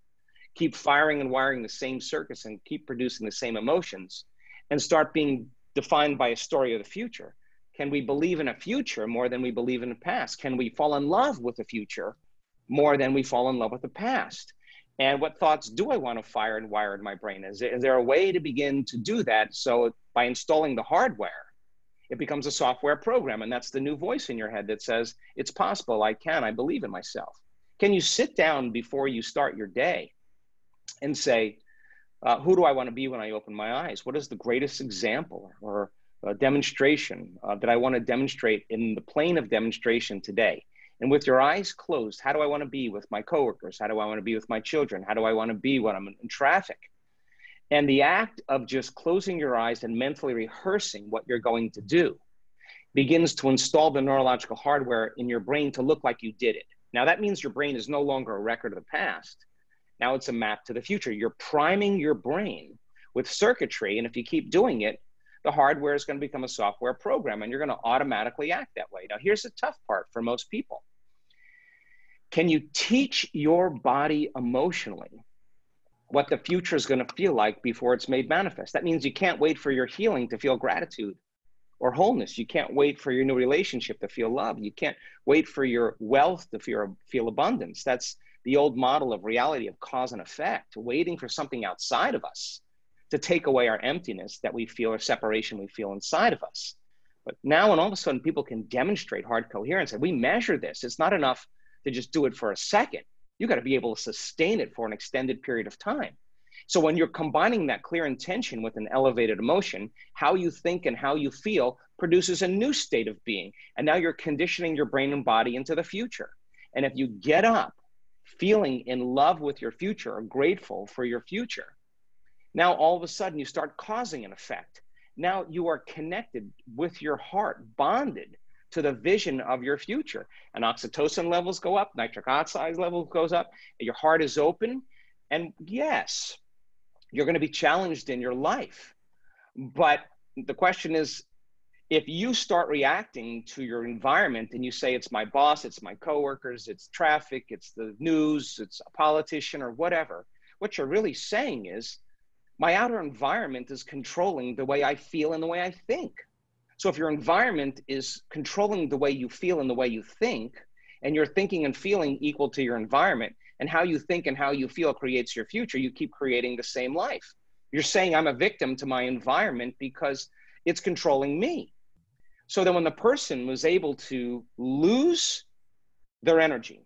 keep firing and wiring the same circuits and keep producing the same emotions, and start being defined by a story of the future? Can we believe in a future more than we believe in the past? Can we fall in love with the future more than we fall in love with the past? And what thoughts do I want to fire and wire in my brain? Is there a way to begin to do that? So by installing the hardware, it becomes a software program, and that's the new voice in your head that says, it's possible, I believe in myself. Can you sit down before you start your day and say, who do I want to be when I open my eyes? What is the greatest example or demonstration that I want to demonstrate in the plane of demonstration today? And with your eyes closed, how do I want to be with my coworkers? How do I want to be with my children? How do I want to be when I'm in traffic? And the act of just closing your eyes and mentally rehearsing what you're going to do begins to install the neurological hardware in your brain to look like you did it. Now that means your brain is no longer a record of the past. Now it's a map to the future. You're priming your brain with circuitry, and if you keep doing it, the hardware is going to become a software program, and you're going to automatically act that way. Now here's the tough part for most people. Can you teach your body emotionally what the future is going to feel like before it's made manifest? That means you can't wait for your healing to feel gratitude or wholeness. You can't wait for your new relationship to feel love. You can't wait for your wealth to feel abundance. That's the old model of reality of cause and effect, waiting for something outside of us to take away our emptiness that we feel, or separation we feel inside of us. But now, and all of a sudden, people can demonstrate hard coherence, and we measure this. It's not enough to just do it for a second. You got to be able to sustain it for an extended period of time. So when you're combining that clear intention with an elevated emotion, how you think and how you feel produces a new state of being. And now you're conditioning your brain and body into the future. And if you get up feeling in love with your future or grateful for your future, now all of a sudden you start causing an effect. Now you are connected with your heart, bonded to the vision of your future. And oxytocin levels go up, nitric oxide levels goes up, and your heart is open. And yes, you're going to be challenged in your life. But the question is, if you start reacting to your environment and you say, it's my boss, it's my coworkers, it's traffic, it's the news, it's a politician or whatever, what you're really saying is, my outer environment is controlling the way I feel and the way I think. So if your environment is controlling the way you feel and the way you think, and your thinking and feeling equal to your environment, and how you think and how you feel creates your future, you keep creating the same life. You're saying I'm a victim to my environment because it's controlling me. So then when the person was able to lose their energy,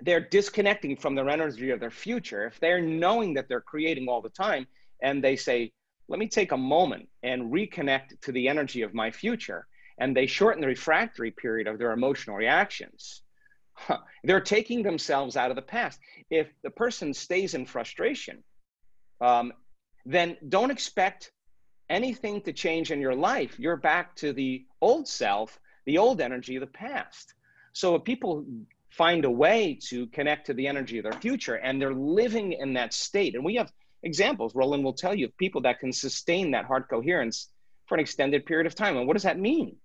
they're disconnecting from their energy of their future. If they're knowing that they're creating all the time, and they say, let me take a moment and reconnect to the energy of my future, and they shorten the refractory period of their emotional reactions, they're taking themselves out of the past. If the person stays in frustration, then don't expect anything to change in your life. You're back to the old self, the old energy of the past. So if people find a way to connect to the energy of their future and they're living in that state, and we have examples, Rollin will tell you, of people that can sustain that hard coherence for an extended period of time. And what does that mean?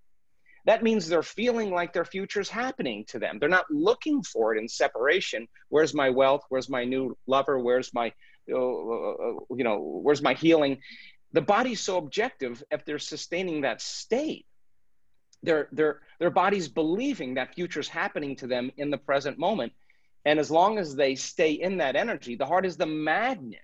That means they're feeling like their future's happening to them. They're not looking for it in separation. Where's my wealth? Where's my new lover? Where's my, where's my healing? The body's so objective. If they're sustaining that state, their body's believing that future's happening to them in the present moment. And as long as they stay in that energy, the heart is the magnet.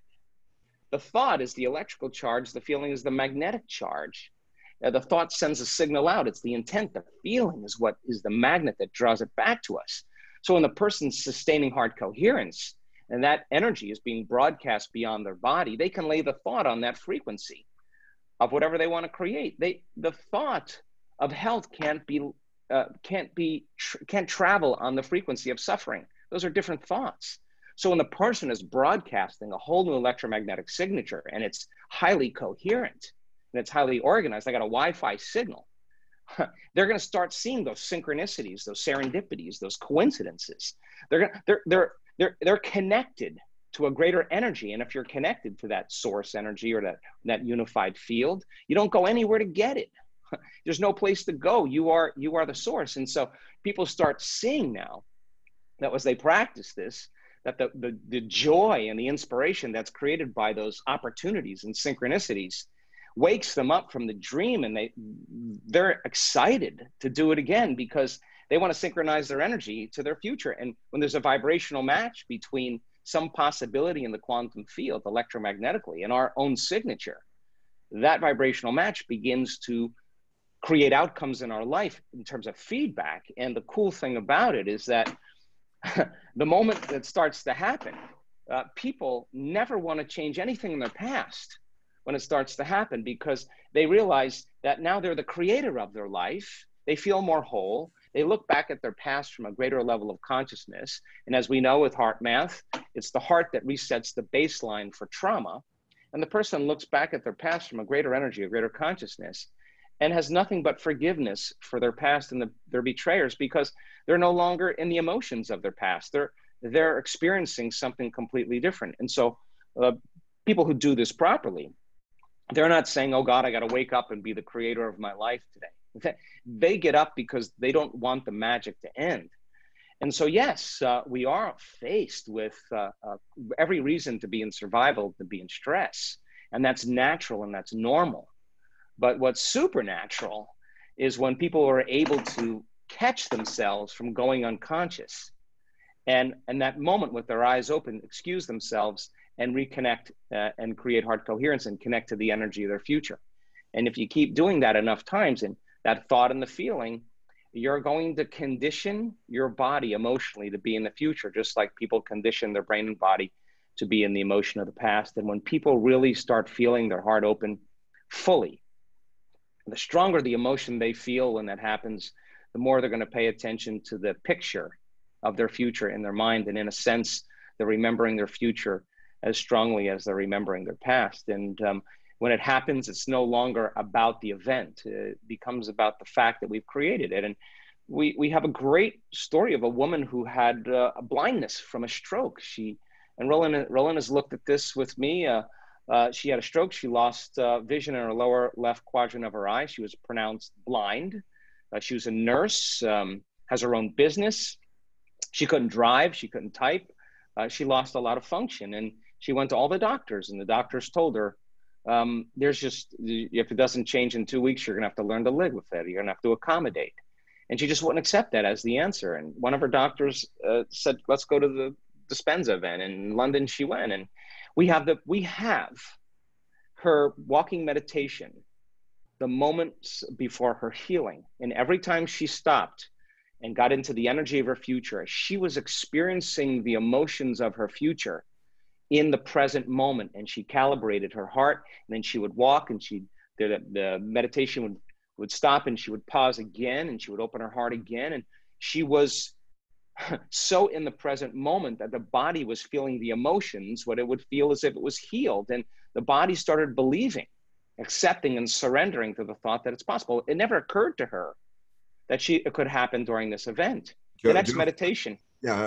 The thought is the electrical charge. The feeling is the magnetic charge. The thought sends a signal out. It's the intent. The feeling is what is the magnet that draws it back to us. So when the person's sustaining heart coherence and that energy is being broadcast beyond their body, they can lay the thought on that frequency of whatever they want to create. The thought of health can't travel on the frequency of suffering. Those are different thoughts. So when the person is broadcasting a whole new electromagnetic signature and it's highly coherent and it's highly organized, they got a Wi-Fi signal, they're going to start seeing those synchronicities, those serendipities, those coincidences. They're connected to a greater energy. And if you're connected to that source energy or that unified field, you don't go anywhere to get it. There's no place to go. You are the source. And so people start seeing now that as they practice this, that the joy and the inspiration that's created by those opportunities and synchronicities wakes them up from the dream, and they're excited to do it again because they want to synchronize their energy to their future. And when there's a vibrational match between some possibility in the quantum field electromagnetically and our own signature, that vibrational match begins to create outcomes in our life in terms of feedback. And the cool thing about it is that the moment that starts to happen, people never want to change anything in their past when it starts to happen, because they realize that now they're the creator of their life. They feel more whole. They look back at their past from a greater level of consciousness. And as we know with heart math, it's the heart that resets the baseline for trauma. And the person looks back at their past from a greater energy, a greater consciousness, and has nothing but forgiveness for their past and their betrayers, because they're no longer in the emotions of their past. They're experiencing something completely different. And so people who do this properly, they're not saying, oh God, I got to wake up and be the creator of my life today. They get up because they don't want the magic to end. And so, yes, we are faced with every reason to be in survival, to be in stress. And that's natural and that's normal. But what's supernatural is when people are able to catch themselves from going unconscious, and that moment with their eyes open, excuse themselves and reconnect and create heart coherence and connect to the energy of their future. And if you keep doing that enough times, and that thought and the feeling, you're going to condition your body emotionally to be in the future, just like people condition their brain and body to be in the emotion of the past. And when people really start feeling their heart open fully, the stronger the emotion they feel when that happens, the more they're going to pay attention to the picture of their future in their mind. And in a sense, they're remembering their future as strongly as they're remembering their past. And when it happens, it's no longer about the event. It becomes about the fact that we've created it. And we have a great story of a woman who had a blindness from a stroke. And Rollin has looked at this with me. She had a stroke. She lost vision in her lower left quadrant of her eye. She was pronounced blind. She was a nurse, has her own business. She couldn't drive. She couldn't type. She lost a lot of function. And she went to all the doctors, and the doctors told her, if it doesn't change in 2 weeks, you're going to have to learn to live with it. You're going to have to accommodate. And she just wouldn't accept that as the answer. And one of her doctors said, let's go to the Dispenza event. And in London, she went. And we have her walking meditation, the moments before her healing. And every time she stopped and got into the energy of her future, she was experiencing the emotions of her future in the present moment. And she calibrated her heart, and then she would walk, and the meditation would stop, and she would pause again, and she would open her heart again. And she was so in the present moment that the body was feeling the emotions, what it would feel as if it was healed. And the body started believing, accepting, and surrendering to the thought that it's possible. It never occurred to her that it could happen during this event. The next meditation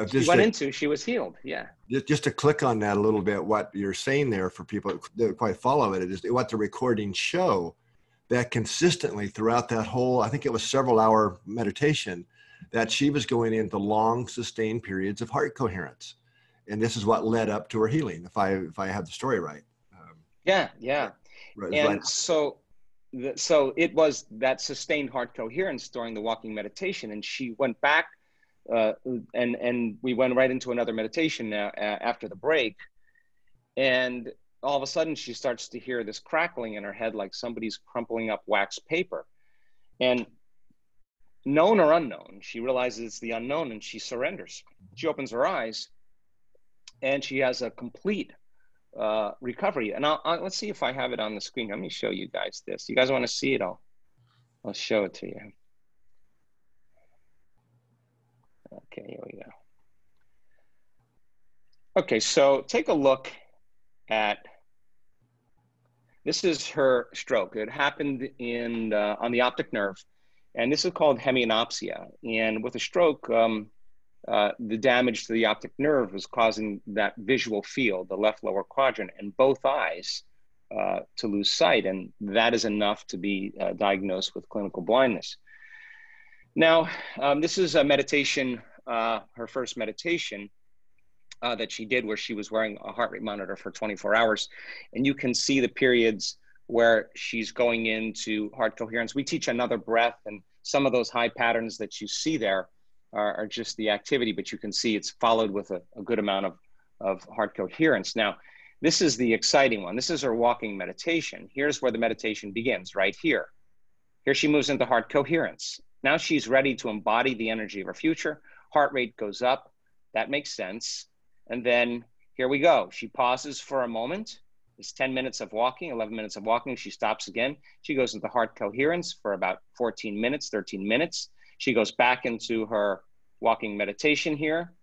she went into, she was healed. Yeah. Just to click on that a little bit, what you're saying there for people that quite follow it is what the recordings show, that consistently throughout that whole, I think it was several hour meditation, that she was going into long sustained periods of heart coherence. And this is what led up to her healing, if I have the story right. Yeah. Right, And right. so it was that sustained heart coherence during the walking meditation. And she went back and we went right into another meditation now after the break. And all of a sudden she starts to hear this crackling in her head, like somebody's crumpling up wax paper. And known or unknown, she realizes it's the unknown and she surrenders. She opens her eyes and she has a complete recovery. And let's see if I have it on the screen. Let me show you guys this. You guys want to see it? I'll show it to you. Okay, here we go. Okay, so take a look at, this is her stroke. It happened on the optic nerve, and this is called hemianopsia. And with a stroke, the damage to the optic nerve was causing that visual field, the left lower quadrant, and both eyes to lose sight. And that is enough to be diagnosed with clinical blindness. Now, this is a meditation, her first meditation that she did, where she was wearing a heart rate monitor for 24 hours. And you can see the periods where she's going into heart coherence. We teach another breath, and some of those high patterns that you see there are just the activity, but you can see it's followed with a good amount of heart coherence. Now, this is the exciting one. This is her walking meditation. Here's where the meditation begins, right here. Here she moves into heart coherence. Now she's ready to embody the energy of her future. Heart rate goes up. That makes sense. And then here we go. She pauses for a moment. It's 10 minutes of walking, 11 minutes of walking. She stops again. She goes into heart coherence for about 14 minutes, 13 minutes. She goes back into her walking meditation here,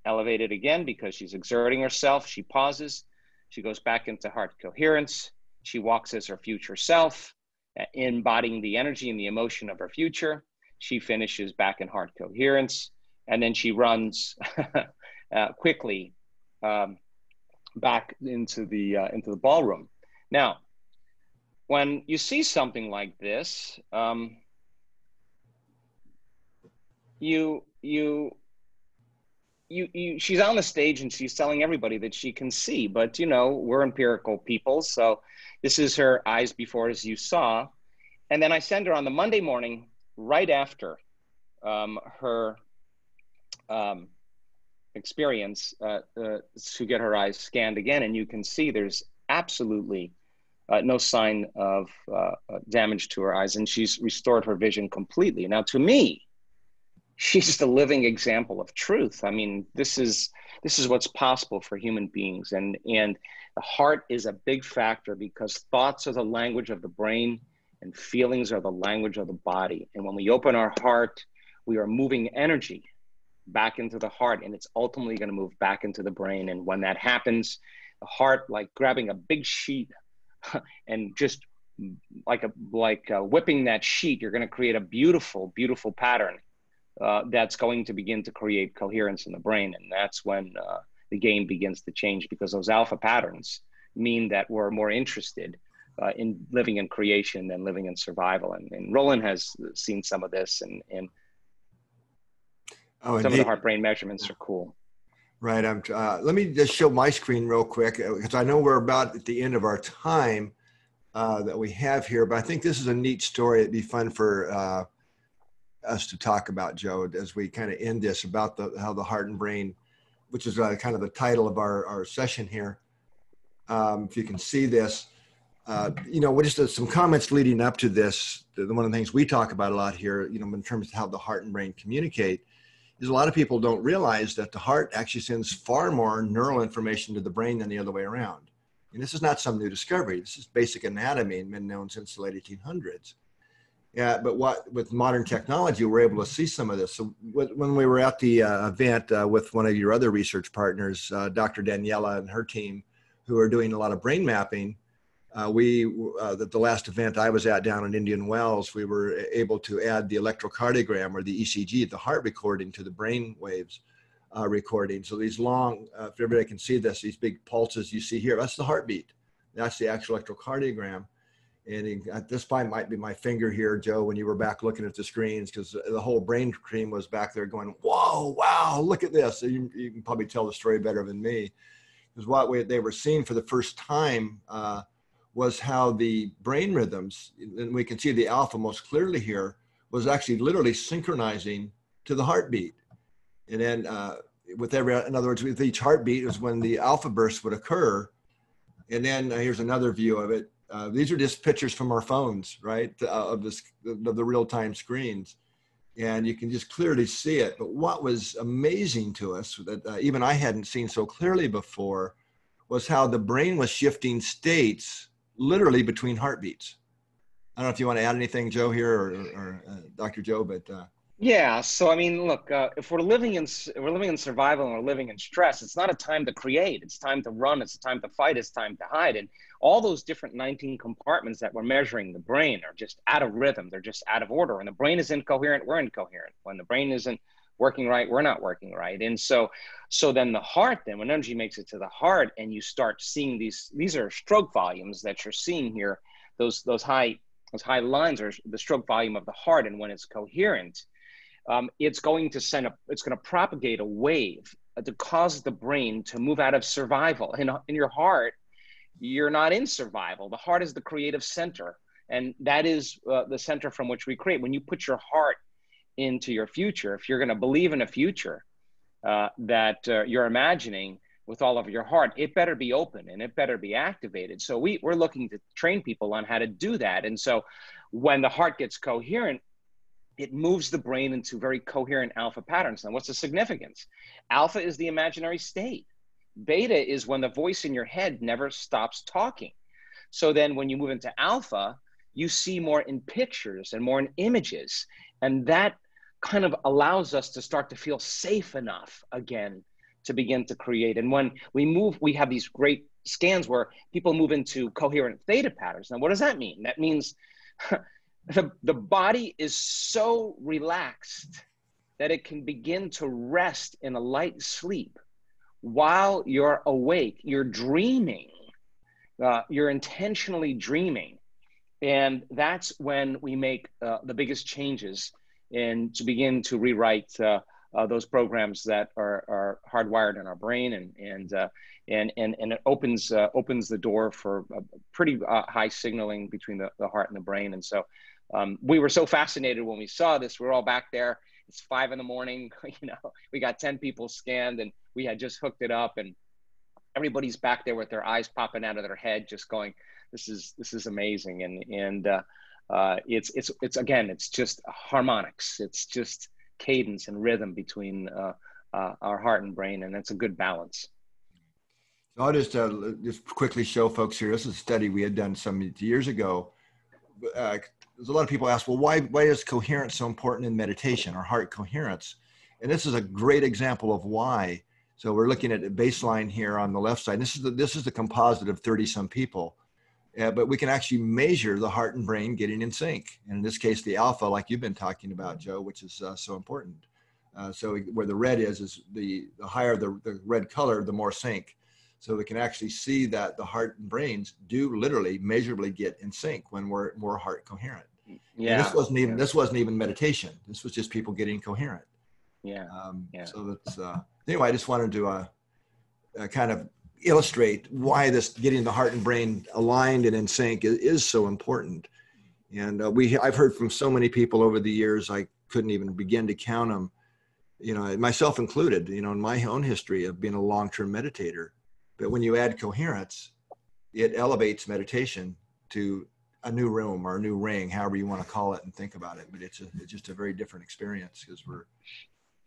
elevated again because she's exerting herself. She pauses. She goes back into heart coherence. She walks as her future self, embodying the energy and the emotion of her future. She finishes back in heart coherence, and then she runs quickly back into the ballroom. Now, when you see something like this, she's on the stage and she's telling everybody that she can see, but you know, we're empirical people, so this is her eyes before, as you saw. And then I send her on the Monday morning right after her experience to get her eyes scanned again, and you can see there's absolutely no sign of damage to her eyes, and she's restored her vision completely. Now, to me, she's the living example of truth. I mean, this is what's possible for human beings, and the heart is a big factor because thoughts are the language of the brain and feelings are the language of the body. And when we open our heart, we are moving energy back into the heart, and it's ultimately going to move back into the brain. And when that happens, the heart, like grabbing a big sheet and just like whipping that sheet, you're going to create a beautiful, beautiful pattern that's going to begin to create coherence in the brain. And that's when the game begins to change, because those alpha patterns mean that we're more interested in living in creation than living in survival. And Rollin has seen some of this, and some of the heart brain measurements are cool. Right. Let me just show my screen real quick, because I know we're about at the end of our time that we have here, but I think this is a neat story. It'd be fun for us to talk about, Joe, as we kind of end this, about how the heart and brain, which is kind of the title of our session here. If you can see this, you know, just some comments leading up to this. One of the things we talk about a lot here, you know, in terms of how the heart and brain communicate, is a lot of people don't realize that the heart actually sends far more neural information to the brain than the other way around. And this is not some new discovery. This is basic anatomy and been known since the late 1800s. Yeah, but with modern technology, we're able to see some of this. So when we were at the event with one of your other research partners, Dr. Daniela and her team, who are doing a lot of brain mapping, the last event I was at down in Indian Wells, we were able to add the electrocardiogram, or the ECG, the heart recording, to the brain waves recording. So these long, if everybody can see this, these big pulses you see here, that's the heartbeat. That's the actual electrocardiogram. And at this point might be my finger here, Joe, when you were back looking at the screens, because the whole brain cream was back there going, whoa, wow, look at this. So you can probably tell the story better than me. Because what they were seeing for the first time was how the brain rhythms, and we can see the alpha most clearly here, was actually literally synchronizing to the heartbeat. And then in other words, with each heartbeat is when the alpha burst would occur. And then here's another view of it. These are just pictures from our phones, right? Of the real-time screens. And you can just clearly see it. But what was amazing to us that even I hadn't seen so clearly before was how the brain was shifting states literally between heartbeats. I don't know if you want to add anything, Joe, here, or Dr. Joe, but yeah. So I mean, look, if we're living in survival and we're living in stress, it's not a time to create. It's time to run. It's time to fight. It's time to hide. And all those different 19 compartments that we're measuring the brain are just out of rhythm. They're just out of order. When the brain is incoherent, we're incoherent. When the brain isn't working right, we're not working right. And so then the heart, then when energy makes it to the heart, and you start seeing these are stroke volumes that you're seeing here. Those high lines are the stroke volume of the heart. And when it's coherent, it's going to propagate a wave to cause the brain to move out of survival. In your heart, you're not in survival. The heart is the creative center. And that is the center from which we create. When you put your heart into your future, if you're going to believe in a future that you're imagining with all of your heart, it better be open and it better be activated. So we're looking to train people on how to do that. And so when the heart gets coherent, it moves the brain into very coherent alpha patterns. Now, what's the significance? Alpha is the imaginary state. Beta is when the voice in your head never stops talking. So then when you move into alpha, you see more in pictures and more in images. And that kind of allows us to start to feel safe enough again to begin to create. And when we move, we have these great scans where people move into coherent theta patterns. Now, what does that mean? That means the body is so relaxed that it can begin to rest in a light sleep while you're awake. You're dreaming. You're intentionally dreaming. And that's when we make the biggest changes and to begin to rewrite those programs that are hardwired in our brain, and it opens the door for a pretty high signaling between the heart and the brain. And so we were so fascinated when we saw this. We're all back there. It's 5 a.m. We got 10 people scanned, and we had just hooked it up, and everybody's back there with their eyes popping out of their head, just going, "This is amazing." And it's again, it's just harmonics. It's just cadence and rhythm between our heart and brain, and that's a good balance. So I'll just quickly show folks here. This is a study we had done some years ago. There's a lot of people ask, well, why is coherence so important in meditation, or heart coherence? And this is a great example of why. So we're looking at a baseline here on the left side. This is the composite of 30-some people, but we can actually measure the heart and brain getting in sync. And in this case, the alpha, like you've been talking about, Joe, which is so important. So where the red is the higher the red color, the more sync. So we can actually see that the heart and brains do literally measurably get in sync when we're more heart coherent. Yeah. And this wasn't even meditation. This was just people getting coherent. Yeah. So that's anyway. I just wanted to kind of illustrate why this getting the heart and brain aligned and in sync is so important. And I've heard from so many people over the years, I couldn't even begin to count them. Myself included. In my own history of being a long-term meditator. But when you add coherence, it elevates meditation to a new room or a new ring, however you want to call it and think about it. But it's just a very different experience because we're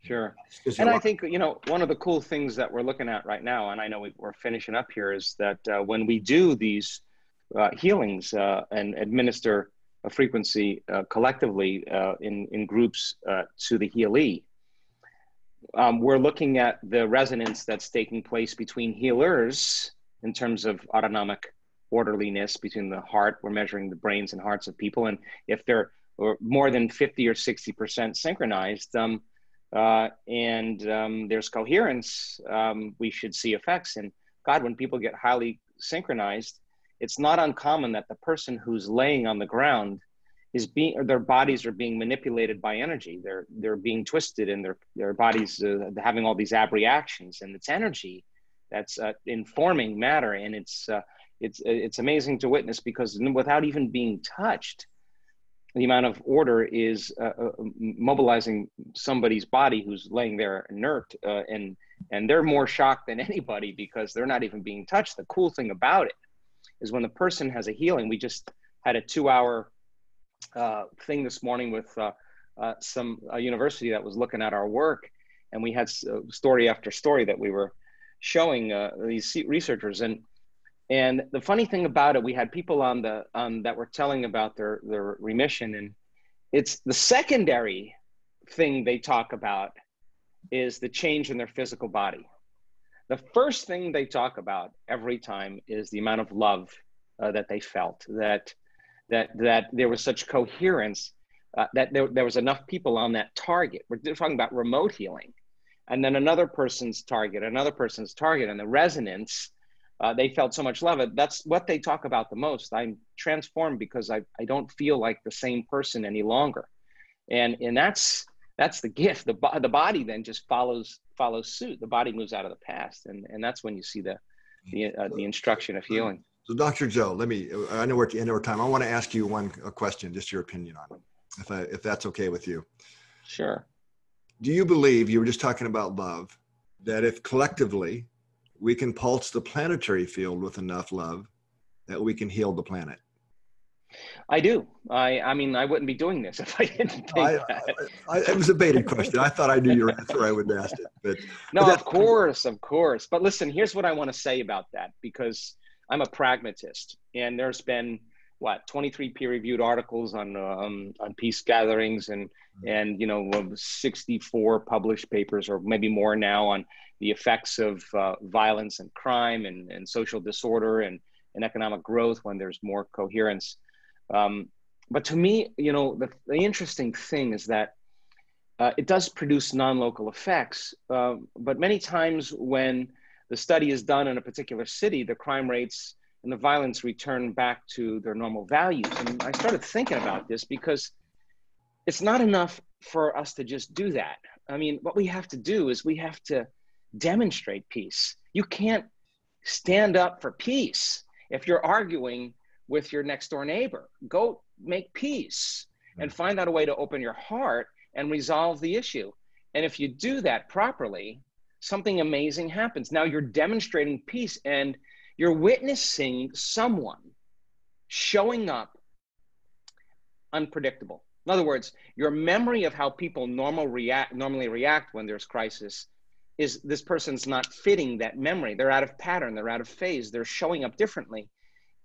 sure. And I think, one of the cool things that we're looking at right now, and I know we're finishing up here, is that when we do these healings and administer a frequency collectively in groups to the healee, we're looking at the resonance that's taking place between healers in terms of autonomic orderliness between the heart. We're measuring the brains and hearts of people. And if they're more than 50 or 60% synchronized, and there's coherence, we should see effects. And God, when people get highly synchronized, it's not uncommon that the person who's laying on the ground their bodies are being manipulated by energy. They're being twisted, and their bodies having all these ab reactions, and it's energy that's informing matter. And it's amazing to witness, because without even being touched, the amount of order is mobilizing somebody's body who's laying there inert, and they're more shocked than anybody because they're not even being touched. The cool thing about it is when the person has a healing. We just had a 2-hour thing this morning with a university that was looking at our work, and we had story after story that we were showing these researchers. And the funny thing about it, we had people on that were telling about their remission, and it's the secondary thing they talk about is the change in their physical body. The first thing they talk about every time is the amount of love that they felt, that there was such coherence, that there was enough people on that target. We're talking about remote healing, and then another person's target, and the resonance. They felt so much love. That's what they talk about the most. I'm transformed because I don't feel like the same person any longer, and that's the gift. The body then just follows suit. The body moves out of the past, and that's when you see the instruction of healing. So Dr. Joe, I know we're at the end of our time. I want to ask you a question, just your opinion on it, if that's okay with you. Sure. Do you believe, you were just talking about love, that if collectively we can pulse the planetary field with enough love, that we can heal the planet? I do. I mean, I wouldn't be doing this if I didn't think that. It was a baited question. I thought I knew your answer. I would have asked it. No, of course. But listen, here's what I want to say about that, because I'm a pragmatist, and there's been 23 peer-reviewed articles on peace gatherings, and 64 published papers, or maybe more now, on the effects of violence and crime and social disorder and economic growth when there's more coherence. But to me, the interesting thing is that it does produce non-local effects, but many times when the study is done in a particular city, the crime rates and the violence return back to their normal values. And I started thinking about this because it's not enough for us to just do that. I mean, what we have to do is we have to demonstrate peace. You can't stand up for peace if you're arguing with your next door neighbor. Go make peace and find out a way to open your heart and resolve the issue. And if you do that properly, something amazing happens. Now you're demonstrating peace, and you're witnessing someone showing up unpredictable. In other words, your memory of how people normally react when there's crisis is this person's not fitting that memory. They're out of pattern, they're out of phase, they're showing up differently.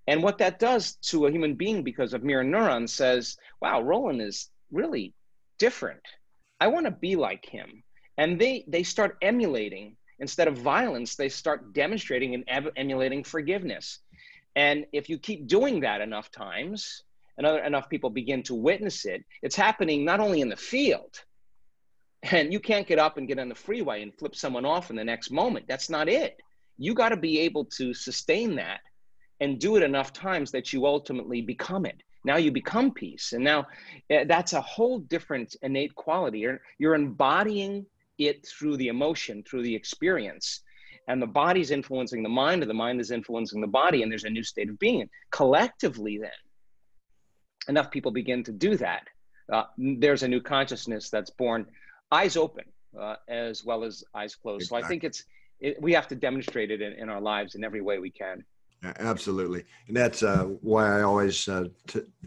And what that does to a human being, because of mirror neurons, says, wow, Rollin is really different. I want to be like him. And they start emulating. Instead of violence, they start demonstrating and emulating forgiveness. And if you keep doing that enough times, and enough people begin to witness it, it's happening not only in the field, and you can't get up and get on the freeway and flip someone off in the next moment. That's not it. You got to be able to sustain that and do it enough times that you ultimately become it. Now you become peace. And now that's a whole different innate quality. You're embodying it through the emotion, through the experience. And the body's influencing the mind, and the mind is influencing the body, and there's a new state of being. Collectively then, enough people begin to do that. There's a new consciousness that's born, eyes open as well as eyes closed. Exactly. So I think we have to demonstrate it in our lives in every way we can. Absolutely. And that's why I always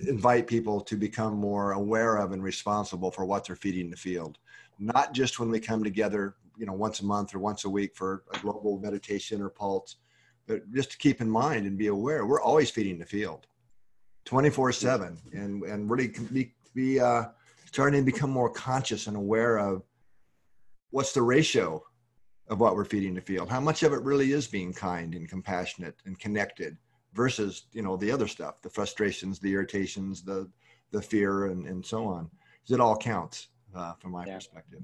invite people to become more aware of and responsible for what they're feeding the field. Not just when we come together, once a month or once a week for a global meditation or pulse, but just to keep in mind and be aware, we're always feeding the field 24/7, and really be starting to become more conscious and aware of what's the ratio of what we're feeding the field. How much of it really is being kind and compassionate and connected versus, the other stuff, the frustrations, the irritations, the fear, and so on. Because it all counts from my perspective.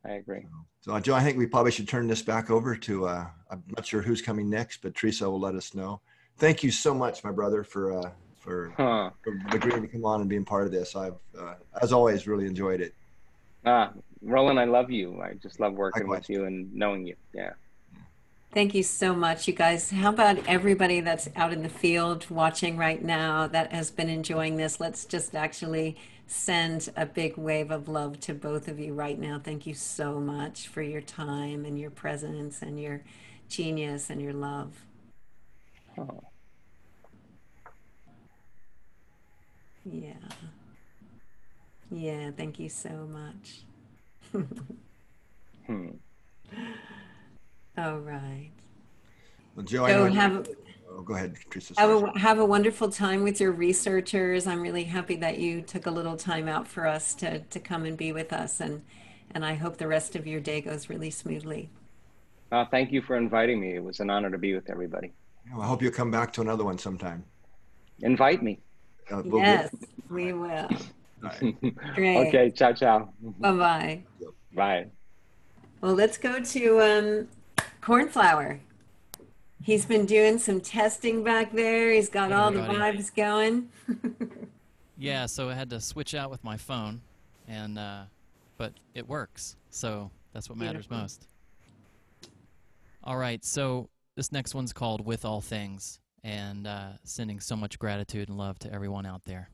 I agree. So Joe, I think we probably should turn this back over to, I'm not sure who's coming next, but Teresa will let us know. Thank you so much, my brother, for agreeing to come on and being part of this. I've, as always, really enjoyed it. Rollin, I love you. I just love working with you and knowing you. Yeah. Thank you so much, you guys. How about everybody that's out in the field watching right now that has been enjoying this? Let's just actually send a big wave of love to both of you right now. Thank you so much for your time and your presence and your genius and your love. Oh. Yeah. Yeah, thank you so much. Hmm. All right. Well, Joe, I So know. Oh, go ahead, Teresa. have a wonderful time with your researchers. I'm really happy that you took a little time out for us to come and be with us, and I hope the rest of your day goes really smoothly. Thank you for inviting me. It was an honor to be with everybody. I hope you'll come back to another one sometime. Invite me. We'll Yes, do. we will. All right. Great. Okay, ciao, ciao. Bye-bye. Bye. Well, let's go to Cornflower. He's been doing some testing back there. He's got Hey, all the everybody. vibes going. Yeah, so I had to switch out with my phone, and but it works, so that's what matters Beautiful. most. All right, so this next one's called With All Things, and sending so much gratitude and love to everyone out there.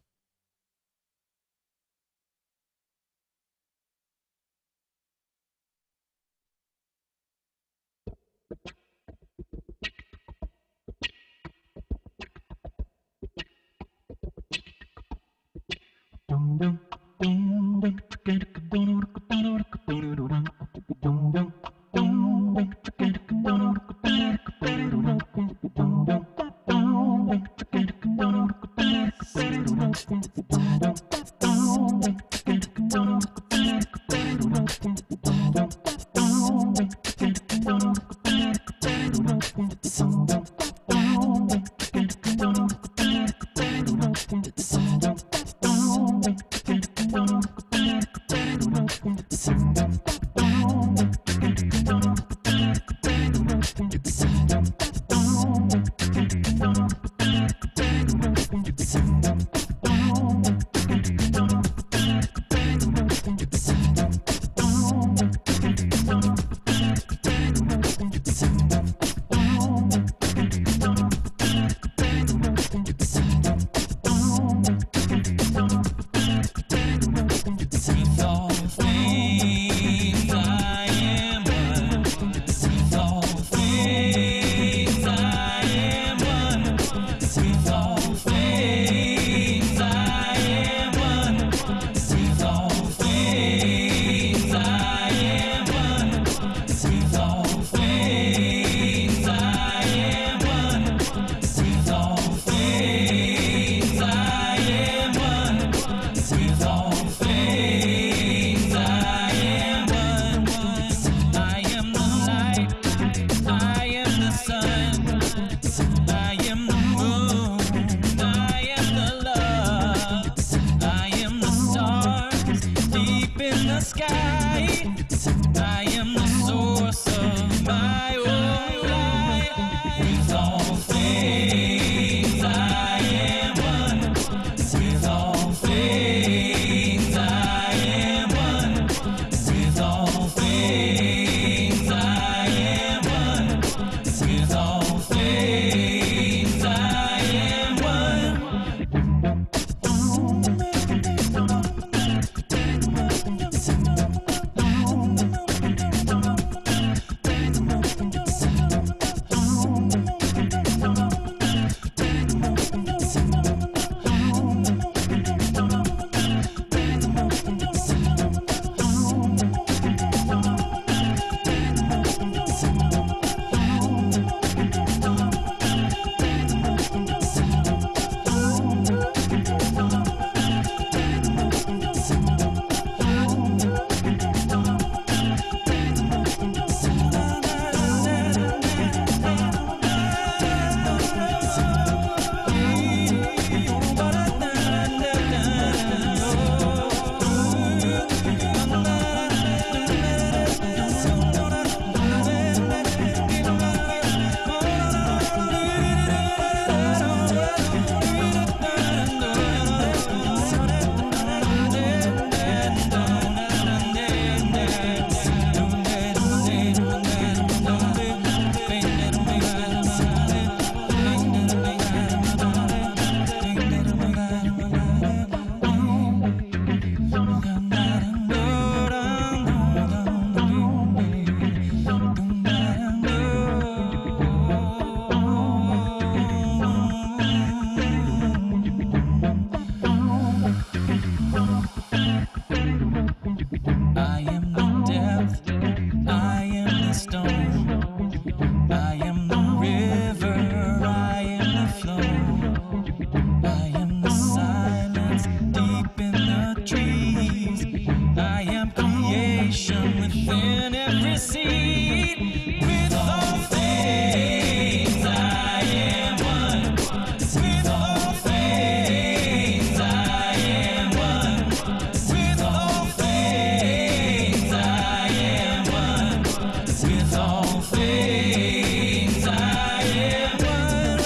recede. With all things I am one. With all things I am one. With all things I am one. With all things I am one.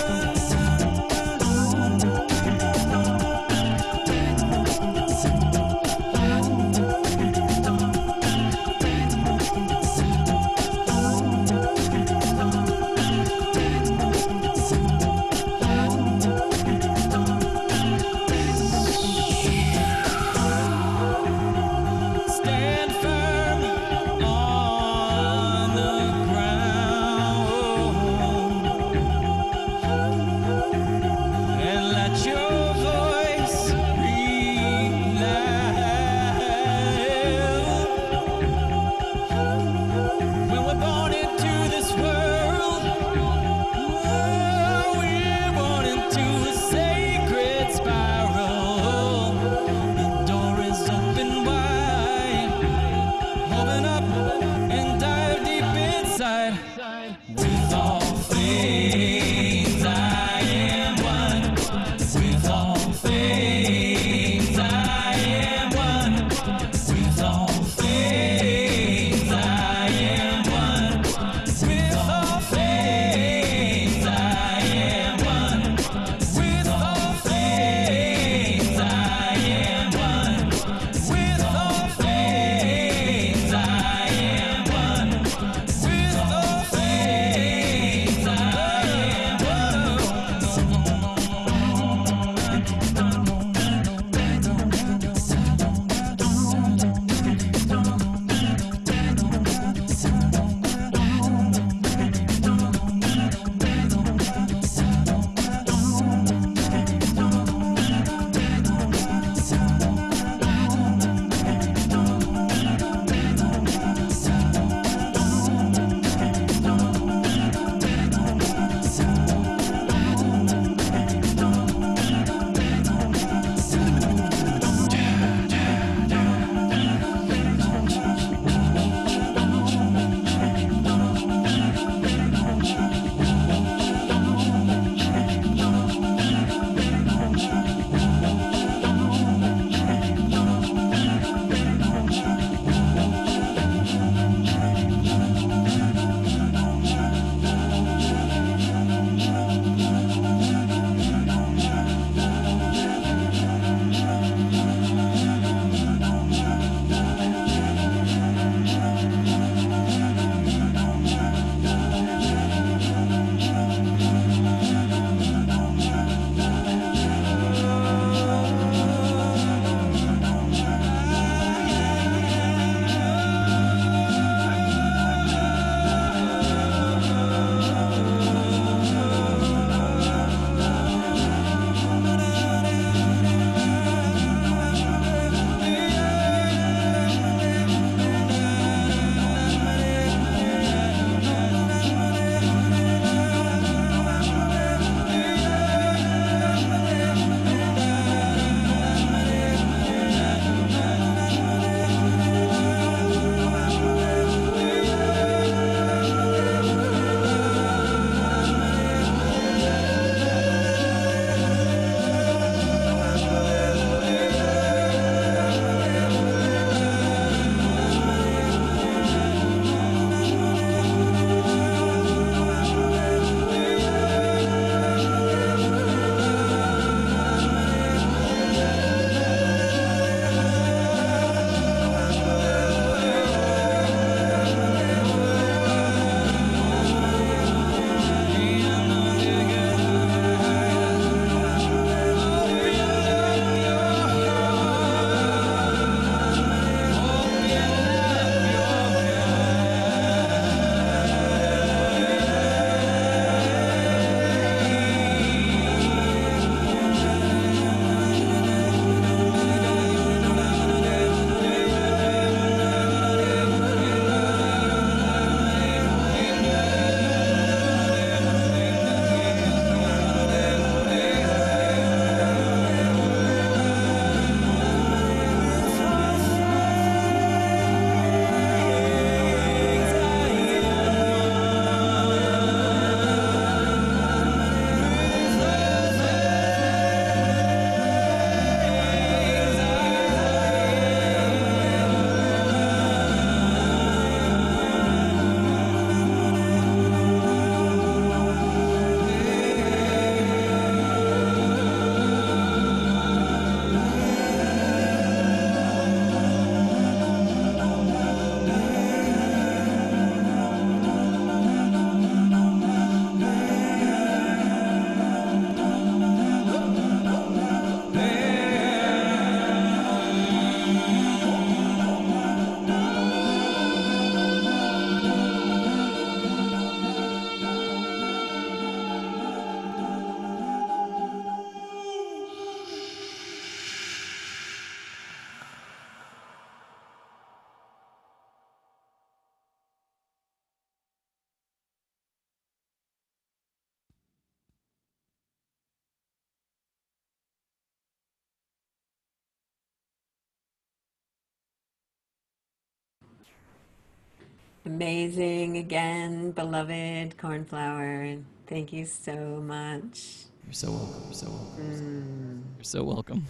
Amazing again, beloved Cornflower. Thank you so much. You're so welcome. You're so welcome. You're so welcome.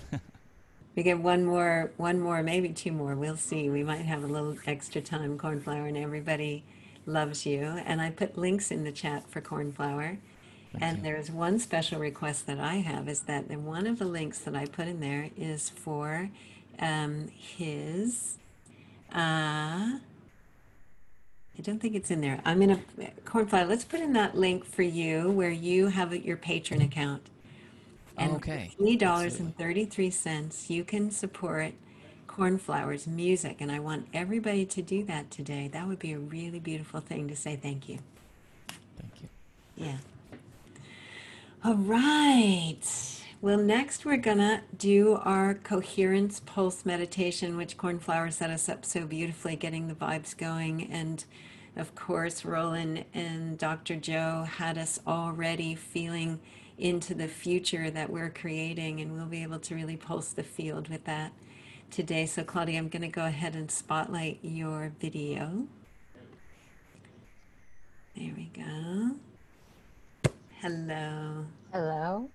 We get one more, maybe two more. We'll see. We might have a little extra time, Cornflower, and everybody loves you. And I put links in the chat for Cornflower. Thank And you. there's one special request that I have is that one of the links that I put in there is for his, I don't think it's in there. I'm going to, Cornflower, let's put in that link for you where you have your patron account. And Okay. for Absolutely. $3.33, you can support Cornflower's music. And I want everybody to do that today. That would be a really beautiful thing to say thank you. Thank you. Yeah. All right. Well, next we're gonna do our Coherence Pulse meditation, which Cornflower set us up so beautifully, getting the vibes going. And of course, Rollin and Dr. Joe had us already feeling into the future that we're creating, and we'll be able to really pulse the field with that today. So, Claudia, I'm gonna go ahead and spotlight your video. There we go. Hello. Hello.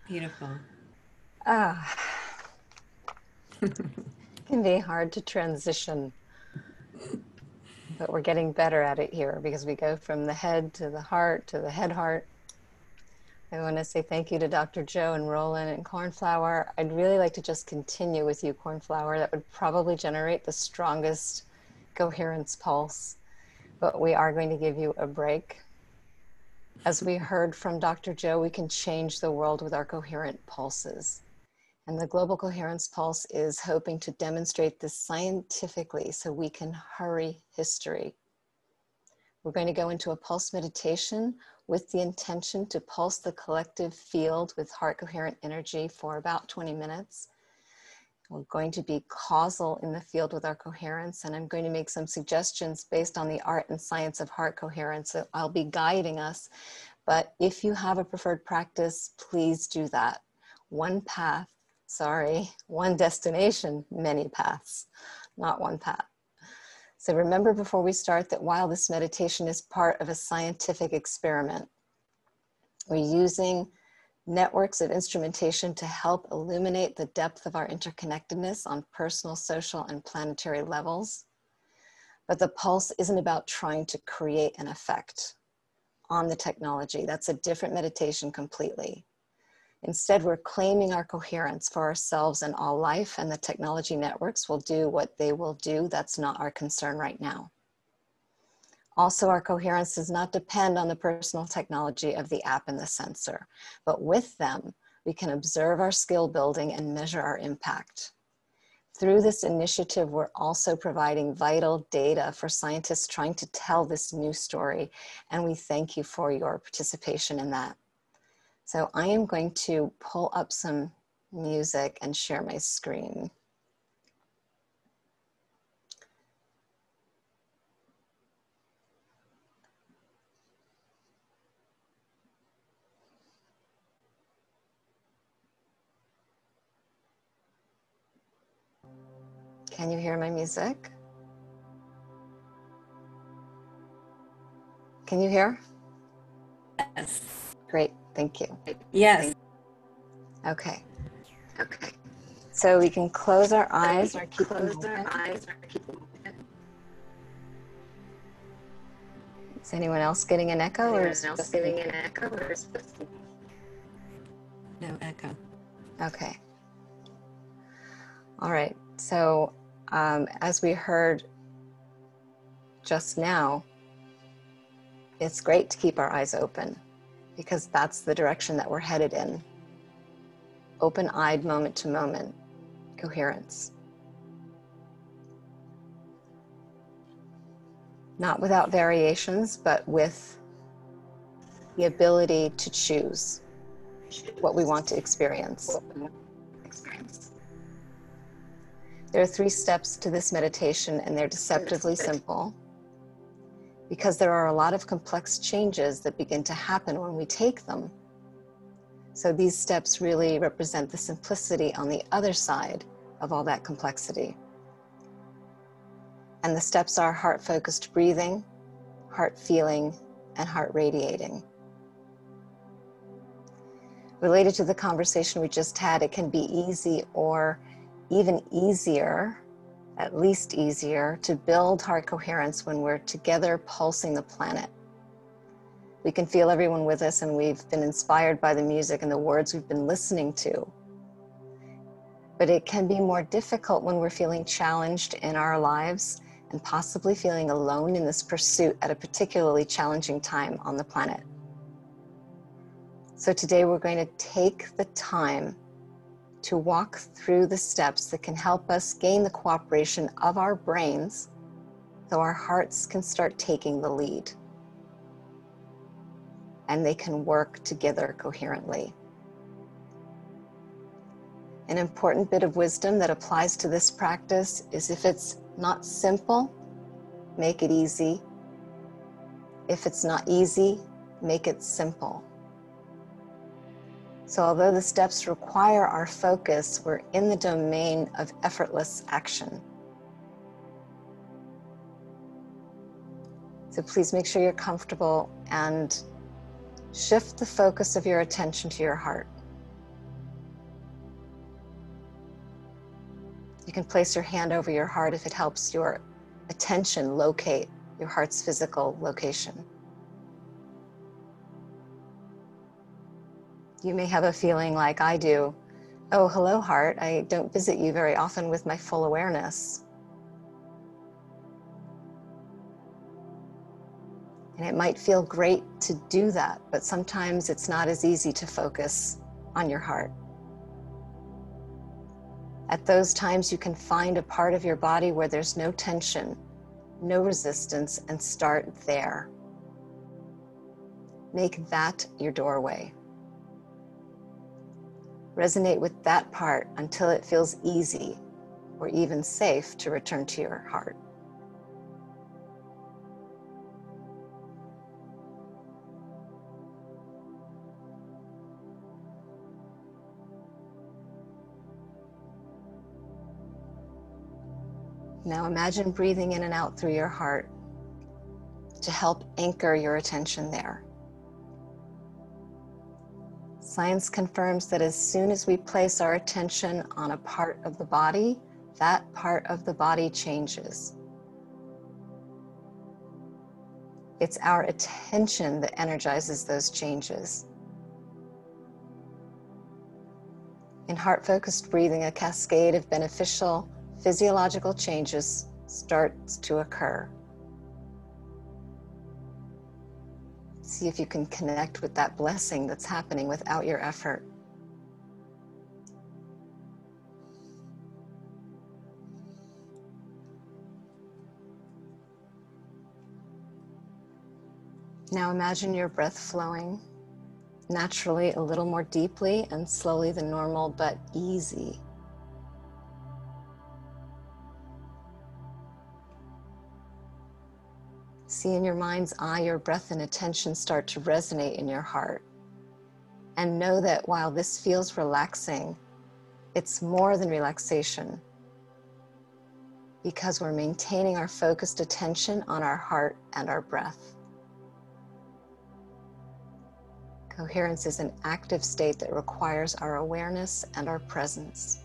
Beautiful. Ah, it can be hard to transition, but we're getting better at it here because we go from the head to the heart to the head heart. I want to say thank you to Dr. Joe and Rollin and Cornflower. I'd really like to just continue with you, Cornflower. That would probably generate the strongest coherence pulse, but we are going to give you a break. As we heard from Dr. Joe, we can change the world with our coherent pulses. And the Global Coherence Pulse is hoping to demonstrate this scientifically so we can hurry history. We're going to go into a pulse meditation with the intention to pulse the collective field with heart coherent energy for about 20 minutes. We're going to be causal in the field with our coherence, and I'm going to make some suggestions based on the art and science of heart coherence. So I'll be guiding us, but if you have a preferred practice, please do that. One path, one destination, many paths, not one path. So remember before we start that while this meditation is part of a scientific experiment, we're using networks of instrumentation to help illuminate the depth of our interconnectedness on personal, social, and planetary levels. But the pulse isn't about trying to create an effect on the technology. That's a different meditation completely. Instead, we're claiming our coherence for ourselves and all life, and the technology networks will do what they will do. That's not our concern right now. Also, our coherence does not depend on the personal technology of the app and the sensor, but with them, we can observe our skill building and measure our impact. Through this initiative, we're also providing vital data for scientists trying to tell this new story, and we thank you for your participation in that. So I am going to pull up some music and share my screen. Can you hear my music? Can you hear? Yes. Great, thank you. Yes. Okay. So we can close our eyes or keep them open. Is anyone else getting an echo or is it just me? No echo. Okay. All right. So as we heard just now, it's great to keep our eyes open because that's the direction that we're headed in. Open-eyed, moment to moment, coherence. Not without variations, but with the ability to choose what we want to experience. There are 3 steps to this meditation, and they're deceptively simple because there are a lot of complex changes that begin to happen when we take them. So these steps really represent the simplicity on the other side of all that complexity. And the steps are heart-focused breathing, heart feeling, and heart radiating. Related to the conversation we just had, it can be easy or even easier, at least easier, to build heart coherence when we're together pulsing the planet. We can feel everyone with us, and we've been inspired by the music and the words we've been listening to. But it can be more difficult when we're feeling challenged in our lives and possibly feeling alone in this pursuit at a particularly challenging time on the planet. So today we're going to take the time to walk through the steps that can help us gain the cooperation of our brains so our hearts can start taking the lead and they can work together coherently. An important bit of wisdom that applies to this practice is if it's not simple, make it easy. If it's not easy, make it simple. So although the steps require our focus, we're in the domain of effortless action. So please make sure you're comfortable and shift the focus of your attention to your heart. You can place your hand over your heart if it helps your attention locate your heart's physical location. You may have a feeling like I do, oh, hello heart, I don't visit you very often with my full awareness. And it might feel great to do that, but sometimes it's not as easy to focus on your heart. At those times, you can find a part of your body where there's no tension, no resistance, and start there. Make that your doorway. Resonate with that part until it feels easy or even safe to return to your heart. Now imagine breathing in and out through your heart to help anchor your attention there. Science confirms that as soon as we place our attention on a part of the body, that part of the body changes. It's our attention that energizes those changes. In heart-focused breathing, a cascade of beneficial physiological changes starts to occur. See if you can connect with that blessing that's happening without your effort. Now imagine your breath flowing naturally, a little more deeply and slowly than normal, but easy. See in your mind's eye your breath and attention start to resonate in your heart. And know that while this feels relaxing, it's more than relaxation because we're maintaining our focused attention on our heart and our breath. Coherence is an active state that requires our awareness and our presence.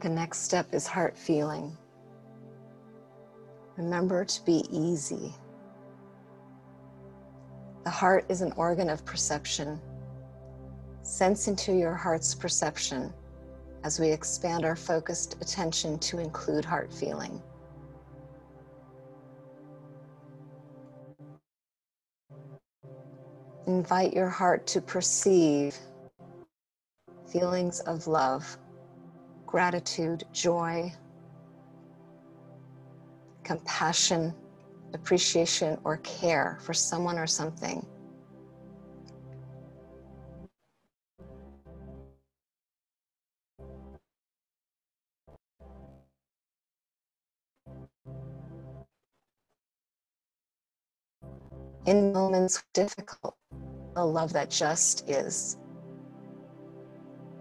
The next step is heart feeling. Remember to be easy. The heart is an organ of perception. Sense into your heart's perception as we expand our focused attention to include heart feeling. Invite your heart to perceive feelings of love, gratitude, joy, compassion, appreciation, or care for someone or something. In moments difficult, the love that just is,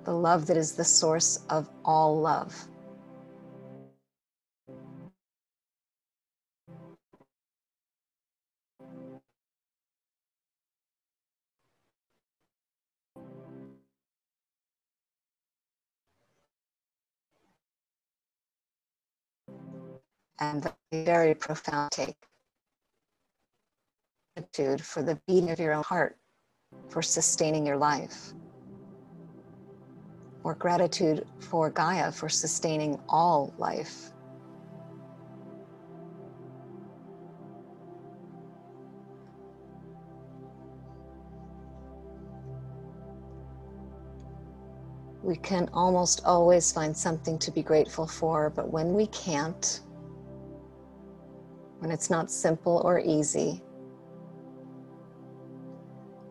the love that is the source of all love. And a very profound take. Gratitude for the beating of your own heart, for sustaining your life. Or gratitude for Gaia for sustaining all life. We can almost always find something to be grateful for, but when we can't, when it's not simple or easy,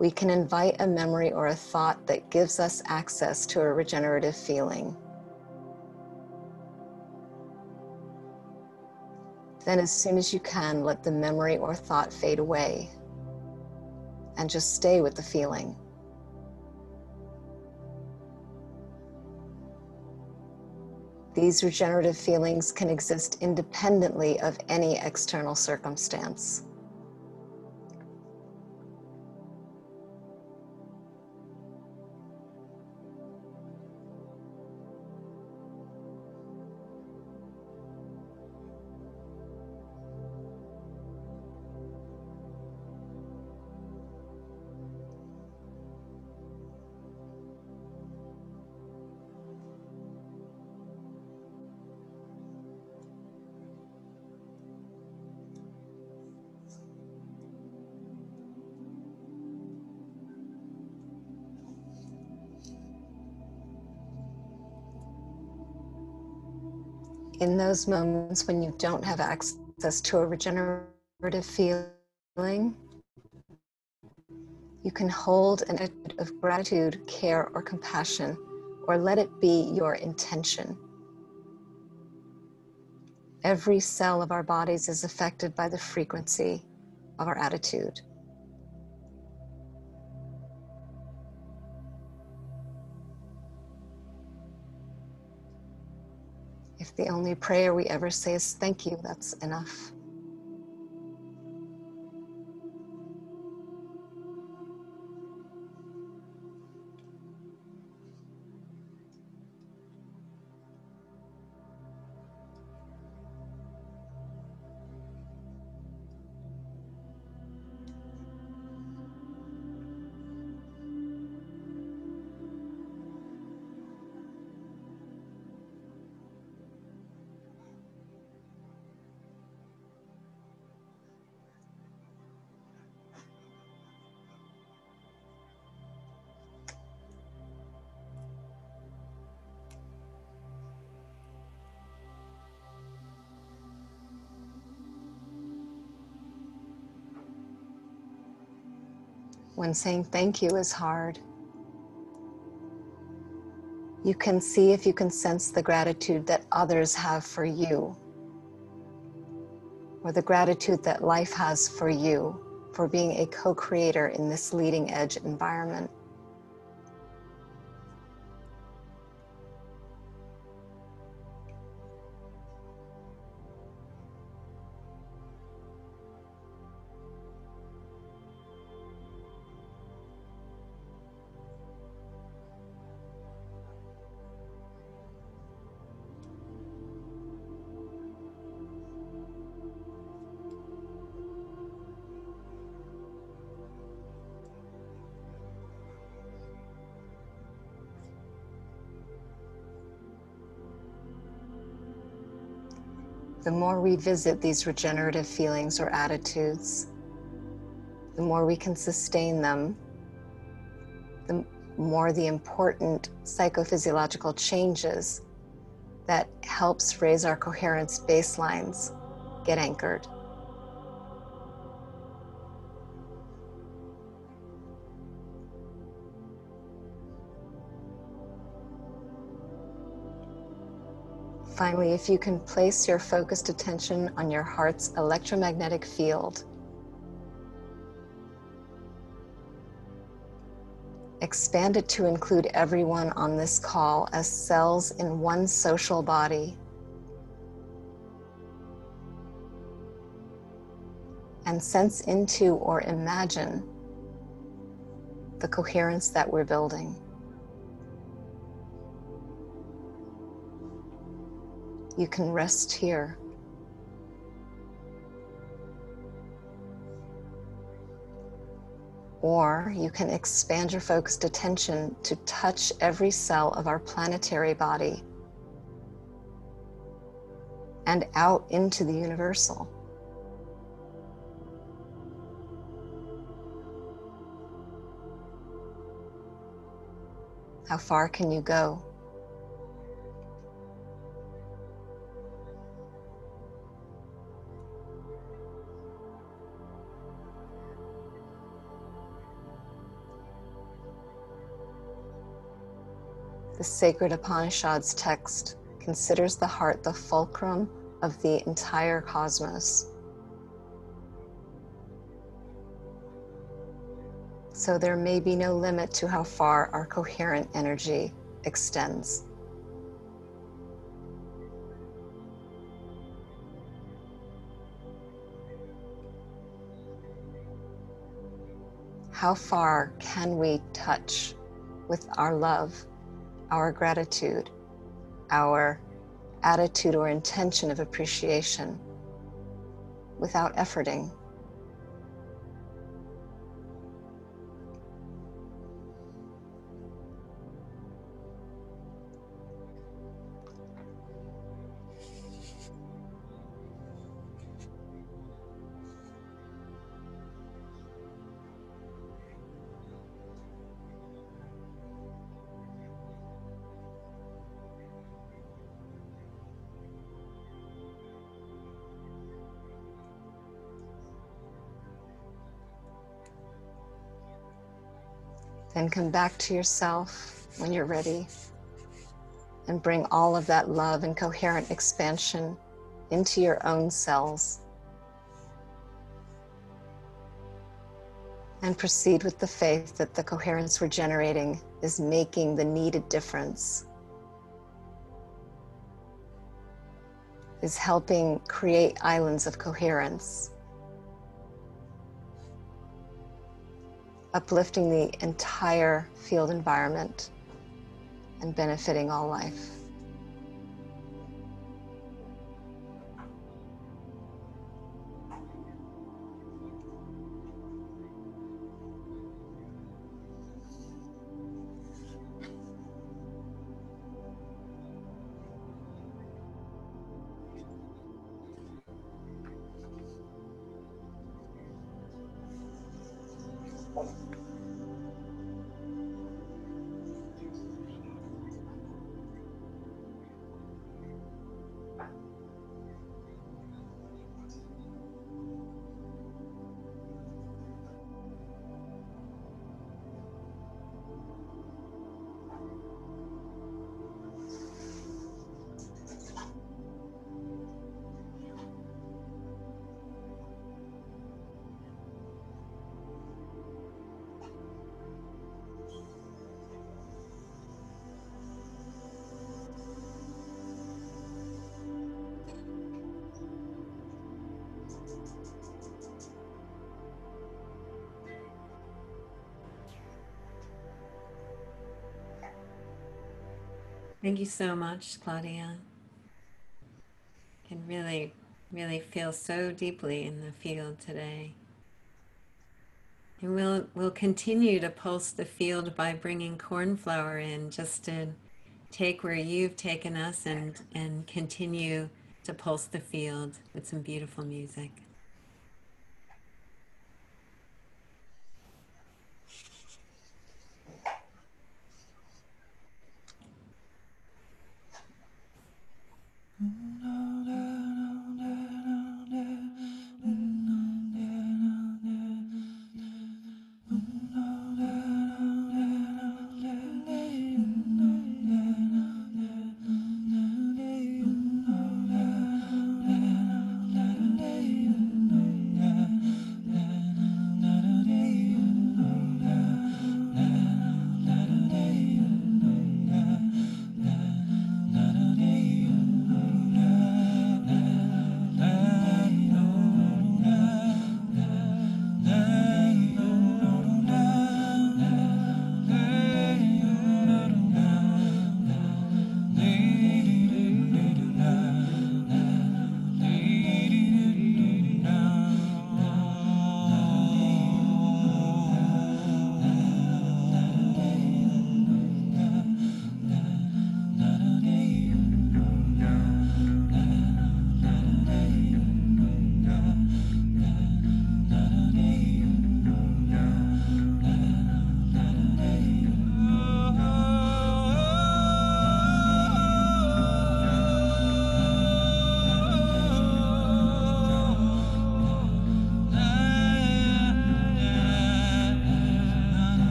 we can invite a memory or a thought that gives us access to a regenerative feeling. Then as soon as you can, let the memory or thought fade away and just stay with the feeling. These regenerative feelings can exist independently of any external circumstance. In those moments when you don't have access to a regenerative feeling, you can hold an attitude of gratitude, care, or compassion, or let it be your intention. Every cell of our bodies is affected by the frequency of our attitude. If the only prayer we ever say is thank you, that's enough. When saying thank you is hard, you can see if you can sense the gratitude that others have for you, or the gratitude that life has for you, for being a co-creator in this leading edge environment. The more we visit these regenerative feelings or attitudes, the more we can sustain them, the more the important psychophysiological changes that helps raise our coherence baselines get anchored. Finally, if you can place your focused attention on your heart's electromagnetic field, expand it to include everyone on this call as cells in one social body, and sense into or imagine the coherence that we're building. You can rest here. Or you can expand your focused attention to touch every cell of our planetary body and out into the universal. How far can you go? The sacred Upanishads text considers the heart the fulcrum of the entire cosmos. So there may be no limit to how far our coherent energy extends. How far can we touch with our love, our gratitude, our attitude or intention of appreciation without efforting? Then come back to yourself when you're ready and bring all of that love and coherent expansion into your own cells. And proceed with the faith that the coherence we're generating is making the needed difference, is helping create islands of coherence, uplifting the entire field environment and benefiting all life. Thank you so much, Claudia. Can really, really feel so deeply in the field today. And we'll continue to pulse the field by bringing Cornflower in, just to take where you've taken us and continue to pulse the field with some beautiful music.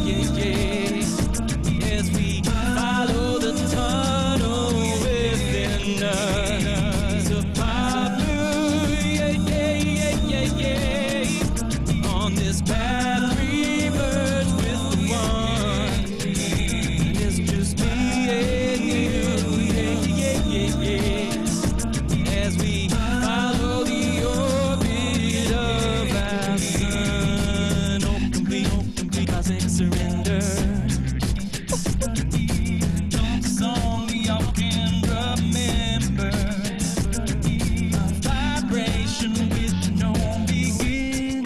yeah, yeah. As we follow the tunnel within us, a power, yeah, yeah, yeah, yeah, yeah. On this path we merge with the one. It's just me and you, yeah, yeah, yeah, yeah. As we follow the orbit of our sun, oh, complete cosmic surrender. Don't song we all can remember. A vibration with no beginning.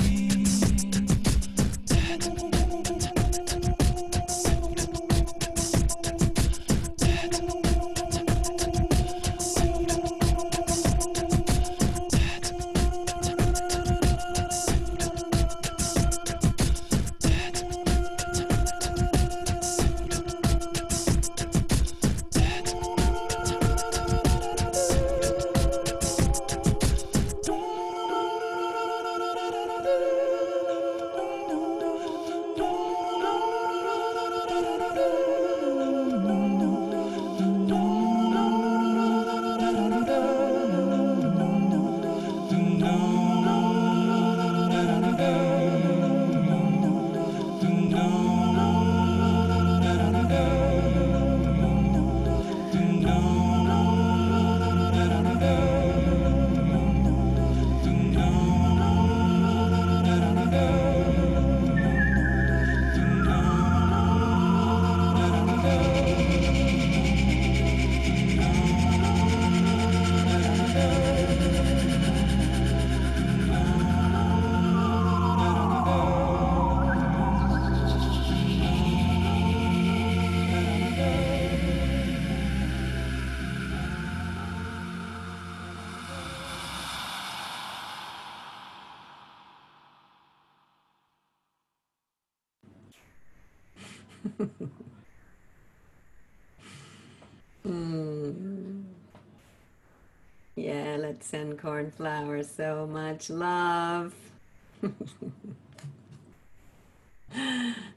Yeah, let's send Cornflower so much love.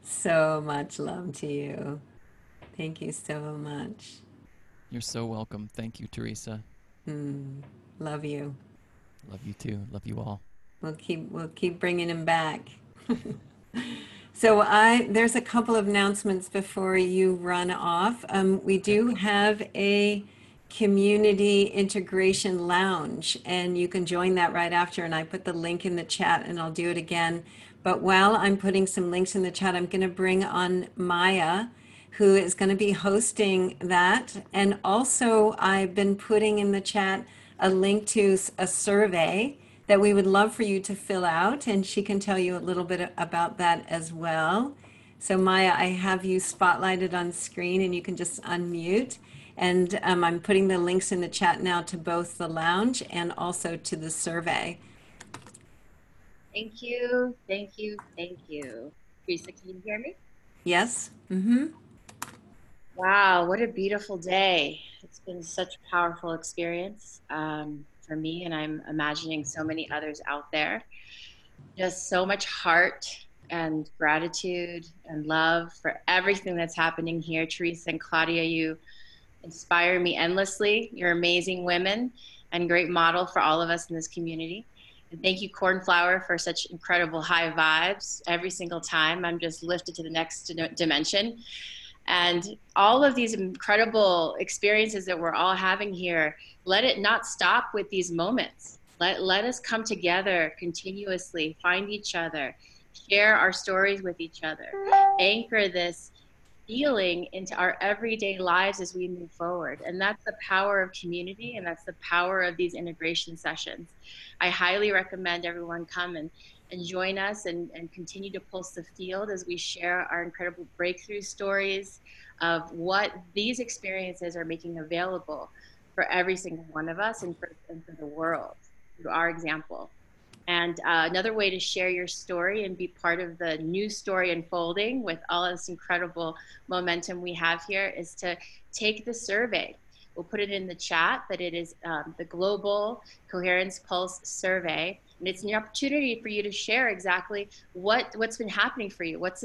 So much love to you. Thank you so much. You're so welcome. Thank you, Teresa. Love you. Love you too. Love you all. We'll keep bringing him back. So there's a couple of announcements before you run off. We do have a community integration lounge, and you can join that right after. And I put the link in the chat, and I'll do it again. But while I'm putting some links in the chat, I'm going to bring on Maya, who is going to be hosting that. And also, I've been putting in the chat a link to a survey that we would love for you to fill out, and she can tell you a little bit about that as well. So Maya, I have you spotlighted on screen, and you can just unmute. And I'm putting the links in the chat now to both the lounge and also to the survey. Thank you, thank you, thank you. Teresa, can you hear me? Yes? Mm-hmm. Wow, what a beautiful day. It's been such a powerful experience for me, and I'm imagining so many others out there. Just so much heart and gratitude and love for everything that's happening here. Teresa and Claudia, you inspire me endlessly. You're amazing women and great model for all of us in this community. And thank you, Cornflower, for such incredible high vibes. Every single time I'm just lifted to the next dimension. And all of these incredible experiences that we're all having here, let it not stop with these moments. Let us come together continuously, find each other, share our stories with each other, anchor this feeling into our everyday lives as we move forward. And that's the power of community, and that's the power of these integration sessions. I highly recommend everyone come and join us and continue to pulse the field as we share our incredible breakthrough stories of what these experiences are making available for every single one of us and for the world through our example. And another way to share your story and be part of the new story unfolding with all this incredible momentum we have here is to take the survey. We'll put it in the chat, but it is the Global Coherence Pulse Survey. And it's an opportunity for you to share exactly what's been happening for you. What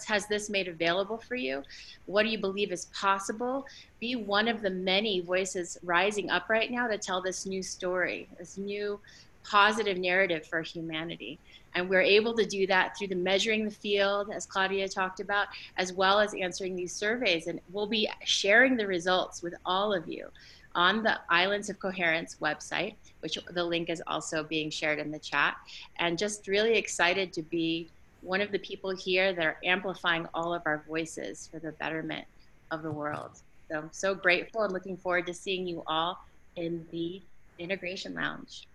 has this made available for you? What do you believe is possible? Be one of the many voices rising up right now to tell this new story, this new positive narrative for humanity. And we're able to do that through the measuring the field, as Claudia talked about, as well as answering these surveys. And we'll be sharing the results with all of you on the Islands of Coherence website, which the link is also being shared in the chat. And just really excited to be one of the people here that are amplifying all of our voices for the betterment of the world. So I'm so grateful and looking forward to seeing you all in the Integration Lounge.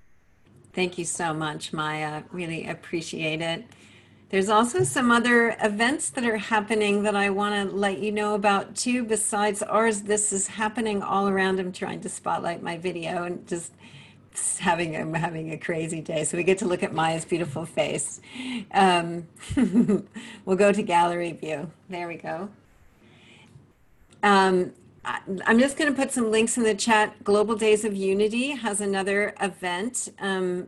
Thank you so much, Maya. Really appreciate it. There's also some other events that are happening that I want to let you know about too, besides ours. This is happening all around. I'm trying to spotlight my video and just I'm having a crazy day. So we get to look at Maya's beautiful face. We'll go to gallery view. There we go. I'm just going to put some links in the chat. Global Days of Unity has another event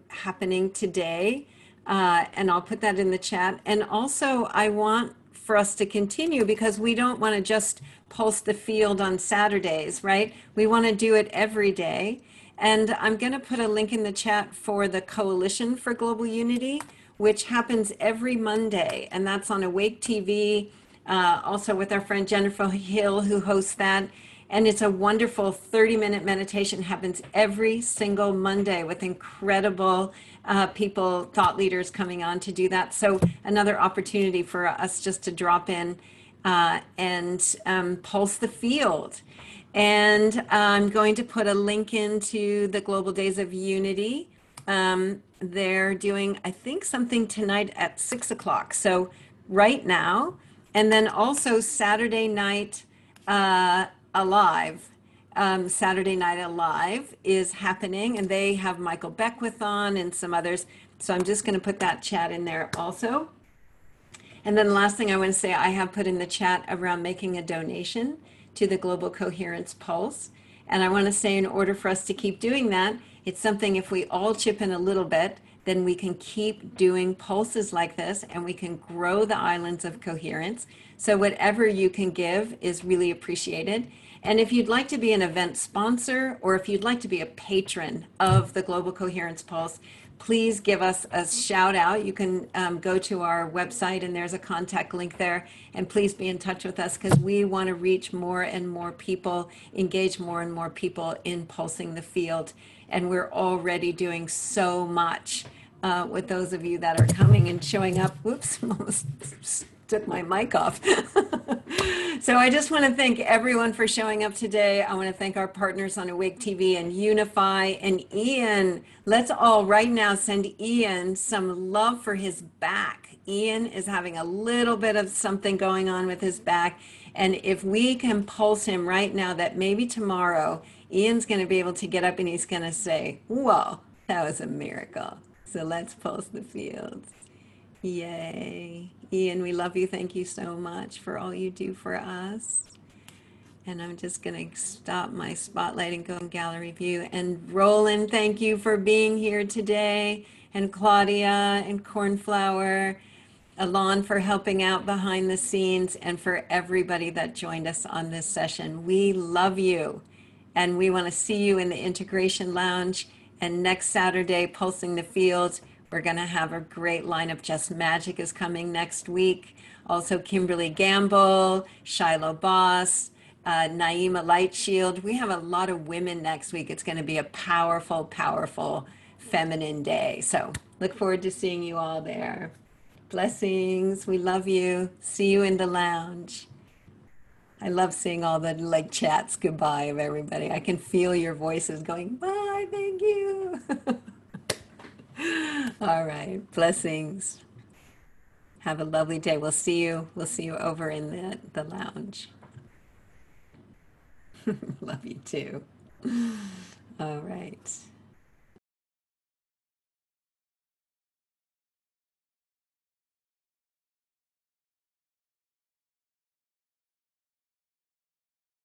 happening today, and I'll put that in the chat. And also, I want for us to continue because we don't want to just pulse the field on Saturdays, right? We want to do it every day. And I'm going to put a link in the chat for the Coalition for Global Unity, which happens every Monday, and that's on Awake TV. Also with our friend Jennifer Hill, who hosts that. And it's a wonderful 30-minute meditation, happens every single Monday with incredible people, thought leaders coming on to do that. So another opportunity for us just to drop in and pulse the field. And I'm going to put a link into the Global Days of Unity. They're doing, I think, something tonight at 6 o'clock. So right now, and then also Saturday Night Alive. Saturday Night Alive is happening, and they have Michael Beckwith on and some others. So I'm just going to put that chat in there also. And then the last thing I want to say, I have put in the chat around making a donation to the Global Coherence Pulse. And I want to say, in order for us to keep doing that, it's something, if we all chip in a little bit, then we can keep doing pulses like this and we can grow the Islands of Coherence. So whatever you can give is really appreciated. And if you'd like to be an event sponsor, or if you'd like to be a patron of the Global Coherence Pulse, please give us a shout out. You can go to our website and there's a contact link there, and please be in touch with us because we want to reach more and more people, engage more and more people in pulsing the field. And we're already doing so much with those of you that are coming and showing up. Whoops, almost took my mic off. So I just want to thank everyone for showing up today. I want to thank our partners on Awake TV and Unify and Ian. Let's all right now send Ian some love for his back. Ian is having a little bit of something going on with his back. And if we can pulse him right now, that maybe tomorrow, Ian's going to be able to get up and he's going to say, whoa, that was a miracle. So let's pulse the fields. Yay. Ian, we love you. Thank you so much for all you do for us. And I'm just going to stop my spotlight and go in gallery view. And Rollin, thank you for being here today. And Claudia and Cornflower, Alon for helping out behind the scenes, and for everybody that joined us on this session. We love you. And we want to see you in the Integration Lounge. And next Saturday, Pulsing the Field, we're going to have a great lineup. Just Magic is coming next week. Also, Kimberly Gamble, Shiloh Boss, Naima Lightshield. We have a lot of women next week. It's going to be a powerful, powerful feminine day. So look forward to seeing you all there. Blessings. We love you. See you in the lounge. I love seeing all the chats goodbye of everybody. I can feel your voices going, bye, thank you. All right, blessings. Have a lovely day. We'll see you over in the lounge. Love you too. All right.